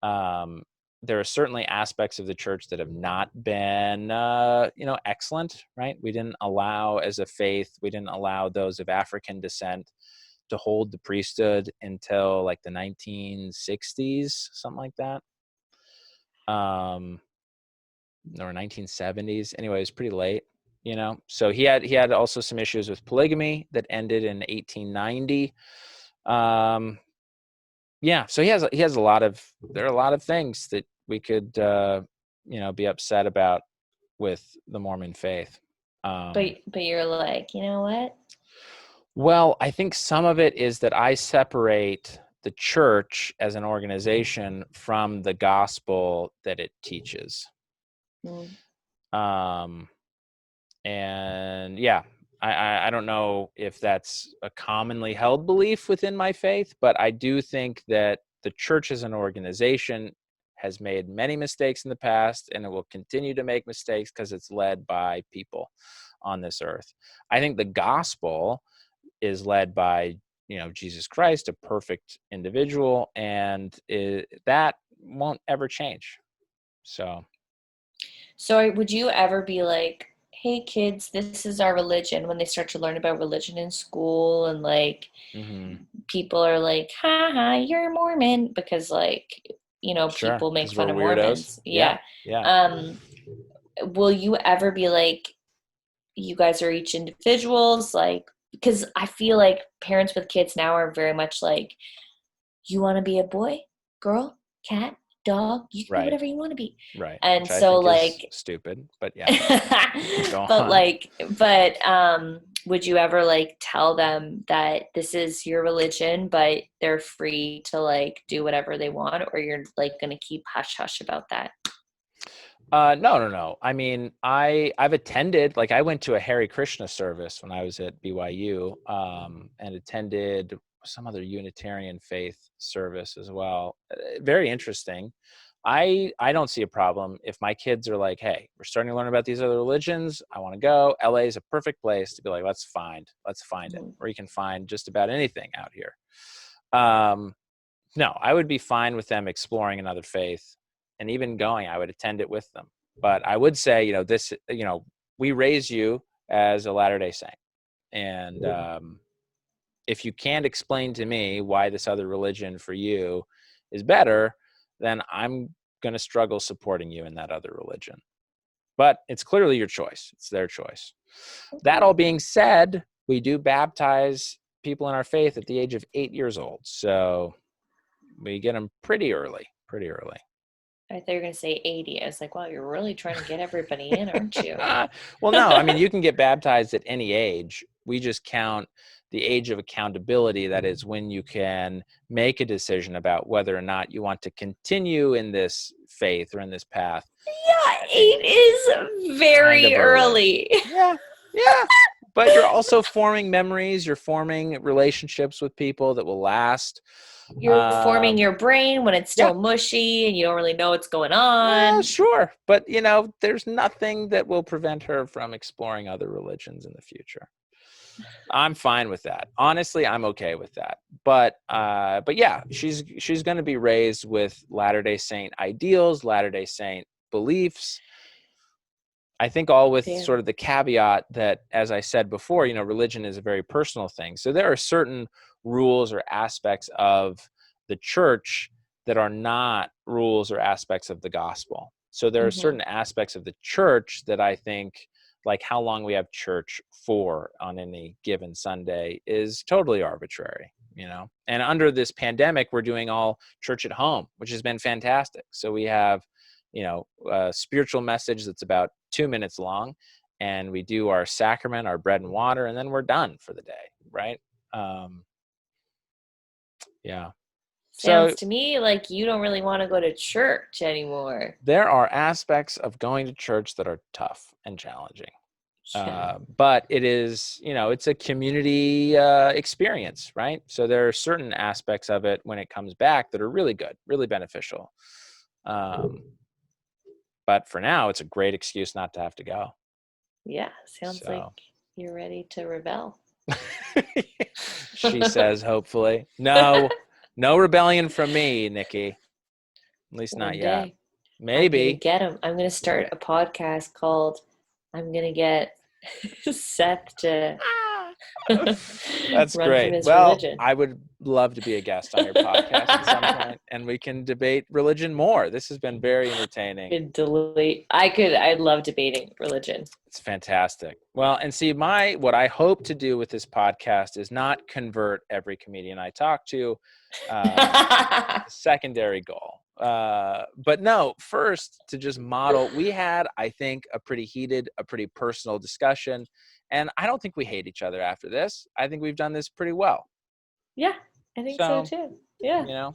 There are certainly aspects of the church that have not been, excellent, right? We didn't allow, as a faith, we didn't allow those of African descent to hold the priesthood until like the 1960s, something like that. Or 1970s. Anyway, it was pretty late, So he had also some issues with polygamy that ended in 1890. So he has there are a lot of things that we could be upset about with the Mormon faith. But you're like, you know what? Well, I think some of it is that I separate the church as an organization from the gospel that it teaches. And yeah, I don't know if that's a commonly held belief within my faith, but I do think that the church as an organization has made many mistakes in the past, and it will continue to make mistakes because it's led by people on this earth. I think the gospel is led by, Jesus Christ, a perfect individual, and that won't ever change. So would you ever be like, hey kids, this is our religion, when they start to learn about religion in school and like people are like, ha, you're a Mormon, because like, sure, people make fun of weirdos. Mormons. Yeah. Will you ever be like, you guys are each individuals? Like, because I feel like parents with kids now are very much like, you want to be a boy, girl, cat, dog, you can be whatever you want to be. Right. And which so I think like is stupid, but yeah. Would you ever like tell them that this is your religion, but they're free to like do whatever they want, or you're like going to keep hush hush about that? No. I mean, I've attended, like I went to a Hare Krishna service when I was at BYU, and attended some other Unitarian faith service as well. Very interesting. I don't see a problem if my kids are like, hey, we're starting to learn about these other religions. I want to go. LA is a perfect place to be like, let's find it. Or you can find just about anything out here. No, I would be fine with them exploring another faith. And even going, I would attend it with them. But I would say, we raise you as a Latter-day Saint. And if you can't explain to me why this other religion for you is better, then I'm going to struggle supporting you in that other religion. But it's clearly your choice. It's their choice. Okay. That all being said, we do baptize people in our faith at the age of 8 years old. So we get them pretty early. I thought you were going to say 80. I was like, wow, you're really trying to get everybody in, aren't you? Well, no, I mean, you can get baptized at any age We just count the age of accountability. That is when you can make a decision about whether or not you want to continue in this faith or in this path. Yeah, 8 is very early. Yeah. But you're also forming memories. You're forming relationships with people that will last. You're forming your brain when it's still mushy and you don't really know what's going on. Sure. But, there's nothing that will prevent her from exploring other religions in the future. I'm fine with that. Honestly, I'm okay with that. But yeah, she's going to be raised with Latter-day Saint ideals, Latter-day Saint beliefs. I think all with sort of the caveat that, as I said before, religion is a very personal thing. So there are certain rules or aspects of the church that are not rules or aspects of the gospel. So there are certain aspects of the church that I think, like how long we have church for on any given Sunday, is totally arbitrary, And under this pandemic, we're doing all church at home, which has been fantastic. So we have a spiritual message that's about 2 minutes long, and we do our sacrament, our bread and water, and then we're done for the day, right? Yeah. Sounds to me like you don't really want to go to church anymore. There are aspects of going to church that are tough and challenging. But it is, it's a community experience, right? So there are certain aspects of it when it comes back that are really good, really beneficial. But for now, it's a great excuse not to have to go. Yeah, sounds like you're ready to rebel. She says, hopefully. No rebellion from me, Nikki. At least not yet. Maybe. I'm going to get him. I'm going to start a podcast called I'm going to get Seth to That's run great. from his Well, religion. I would love to be a guest on your podcast at some point, and we can debate religion more. This has been very entertaining. I'd love debating religion. It's fantastic. Well, and see, what I hope to do with this podcast is not convert every comedian I talk to. Secondary goal. But no, first to just model. We had, I think, a pretty personal discussion. And I don't think we hate each other after this. I think we've done this pretty well. Yeah, I think so too. Yeah.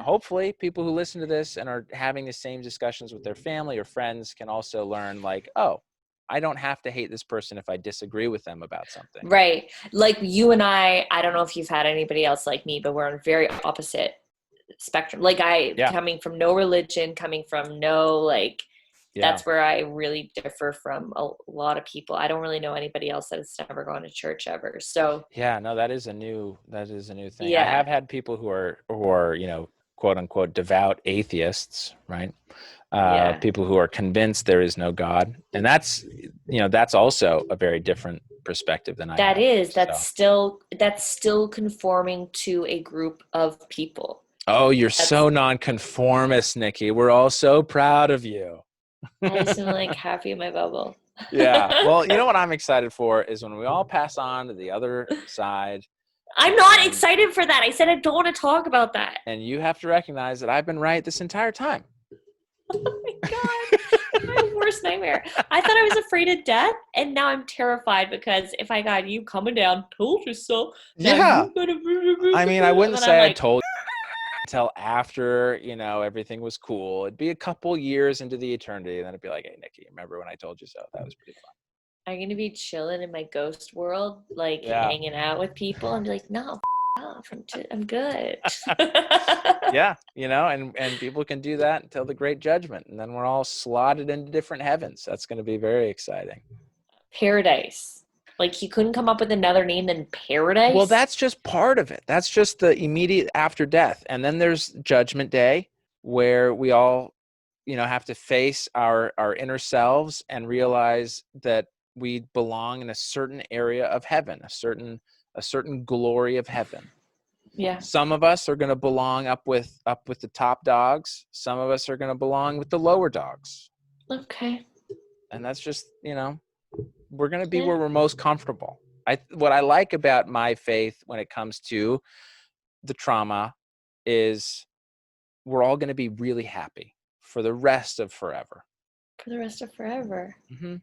Hopefully people who listen to this and are having the same discussions with their family or friends can also learn like, oh, I don't have to hate this person if I disagree with them about something. Right. Like you and I don't know if you've had anybody else like me, but we're on very opposite spectrum. Like coming from no religion, coming from no that's where I really differ from a lot of people. I don't really know anybody else that has never gone to church ever. So that is a new thing. Yeah. I have had people who are quote unquote devout atheists, right? People who are convinced there is no God, and that's also a very different perspective than I have. That's still conforming to a group of people. Oh, you're so nonconformist, Nikki. We're all so proud of you. I just am happy in my bubble. Yeah. Well, you know what I'm excited for is when we all pass on to the other side. I'm not excited for that. I said I don't want to talk about that. And you have to recognize that I've been right this entire time. Oh my God. My worst nightmare. I thought I was afraid of death, and now I'm terrified because if I got you coming down, told you so. Yeah. I mean, I wouldn't say I told you until after, everything was cool. It'd be a couple years into the eternity, and then it'd be like, hey, Nikki, remember when I told you so? That was pretty fun. I'm going to be chilling in my ghost world, hanging out with people and be like, no, off. I'm good. Yeah, and people can do that until the great judgment, and then we're all slotted into different heavens. That's going to be very exciting. Paradise. You couldn't come up with another name than paradise? Well, that's just part of it. That's just the immediate after death. And then there's Judgment Day, where we all, have to face our inner selves and realize that we belong in a certain area of heaven, a certain glory of heaven. Yeah. Some of us are going to belong up with the top dogs. Some of us are going to belong with the lower dogs. Okay. And that's just, we're going to be where we're most comfortable. What I like about my faith when it comes to the trauma is we're all going to be really happy for the rest of forever. For the rest of forever. Mm-hmm.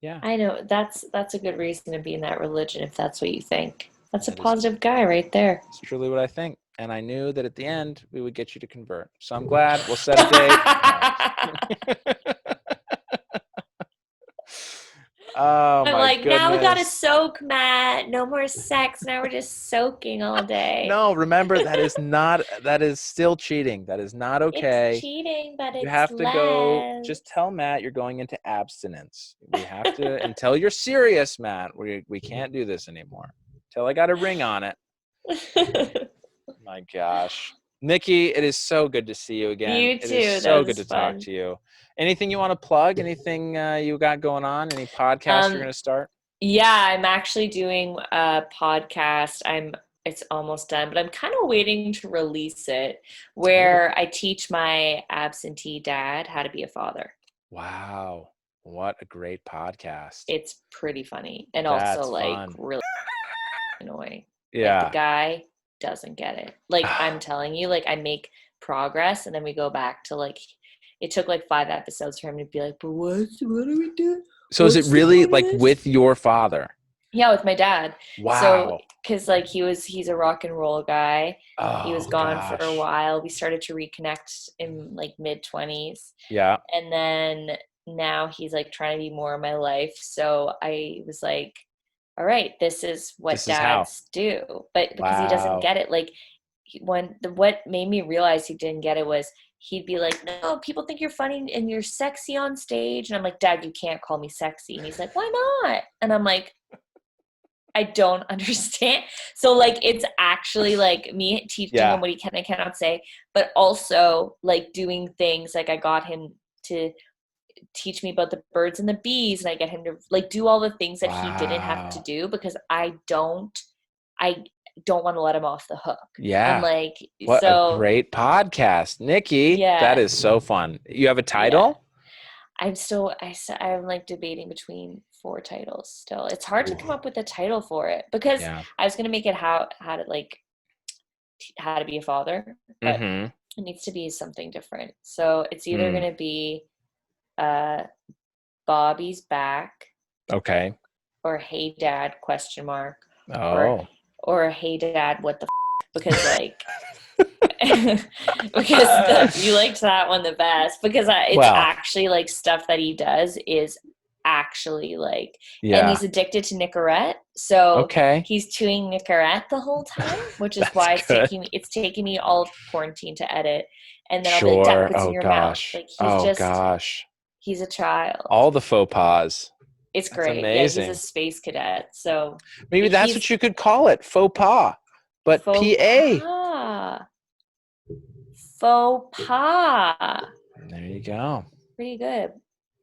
Yeah. I know that's a good reason to be in that religion if that's what you think. That's a positive guy right there. It's truly what I think. And I knew that at the end we would get you to convert. So I'm glad we'll set a date. Oh, I'm my like, goodness. now we gotta soak, Matt. No more sex. Now we're just soaking all day. No, remember that is still cheating. That is not okay. It's cheating, but it's You have to go. Just tell Matt you're going into abstinence. We have to until you're serious, Matt. We can't do this anymore. Till I got a ring on it. My gosh. Nikki, it is so good to see you again. You too. It is so good to talk to you. Anything you want to plug? Anything you got going on? Any podcasts you're going to start? Yeah, I'm actually doing a podcast. It's almost done, but I'm kind of waiting to release it where I teach my absentee dad how to be a father. Wow. What a great podcast. It's pretty funny and That's also like fun. really annoying. Yeah. Like the guy doesn't get it. Like I'm telling you, like I make progress and then we go back to like it took like 5 episodes for him to be like, but what do we do? So is it really like with your father? Yeah, with my dad. Wow. So because like he's a rock and roll guy. Oh, he was gone for a while. We started to reconnect in like mid-20s. Yeah. And then now he's like trying to be more in my life. So I was like, all right, this is what dads do. But because he doesn't get it, like what made me realize he didn't get it was he'd be like, no, people think you're funny and you're sexy on stage. And I'm like, Dad, you can't call me sexy. And he's like, why not? And I'm like, I don't understand. So like, it's actually like me teaching him what he can and cannot say, but also like doing things like I got him to teach me about the birds and the bees and I get him to like do all the things that he didn't have to do because I don't want to let him off the hook. Yeah. And like, what a great podcast, Nikki. Yeah. That is so fun. You have a title? Yeah. I'm like debating between 4 titles still. It's hard to come up with a title for it because I was going to make it how to be a father, but it needs to be something different. So it's either going to be Bobby's back. Okay. Or Hey Dad ? Oh. Or Hey Dad, what the because like because you liked that one the best because it's actually like stuff that he does is actually like and he's addicted to Nicorette, so he's chewing Nicorette the whole time, which is why it's taking me all of quarantine to edit, and then I'll be like, Dad, what's in your mouth? Like he's a child. All the faux pas. It's That's great. amazing. Yeah, he's a space cadet. So maybe that's what you could call it, faux pas. But PA. Faux pas. There you go. Pretty good.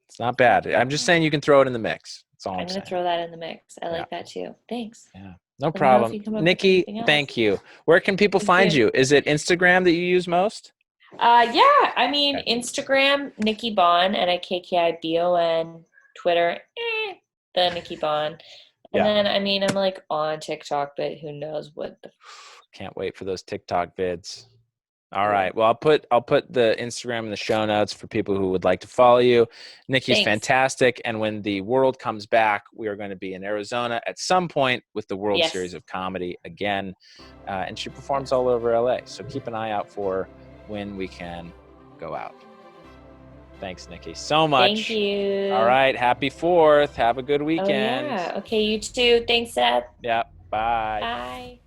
It's not bad. I'm just saying you can throw it in the mix. That's all I'm going to throw that in the mix. I like that too. Thanks. Yeah. No problem. Nikki, thank you. Where can people find you? Is it Instagram that you use most? Yeah. I mean, Instagram, Nikki Bon, NIKKIBON. Twitter, the Nikki Bon. And then, I mean, I'm like on TikTok, but who knows what the... Can't wait for those TikTok vids. All right. Well, I'll put the Instagram in the show notes for people who would like to follow you. Nikki's fantastic. And when the world comes back, we are going to be in Arizona at some point with the World Series of Comedy again. And she performs all over LA. So keep an eye out for when we can go out. Thanks, Nikki, so much. Thank you. All right. Happy 4th. Have a good weekend. Oh, yeah. Okay, you too. Thanks, Seth. Yeah. Bye. Bye.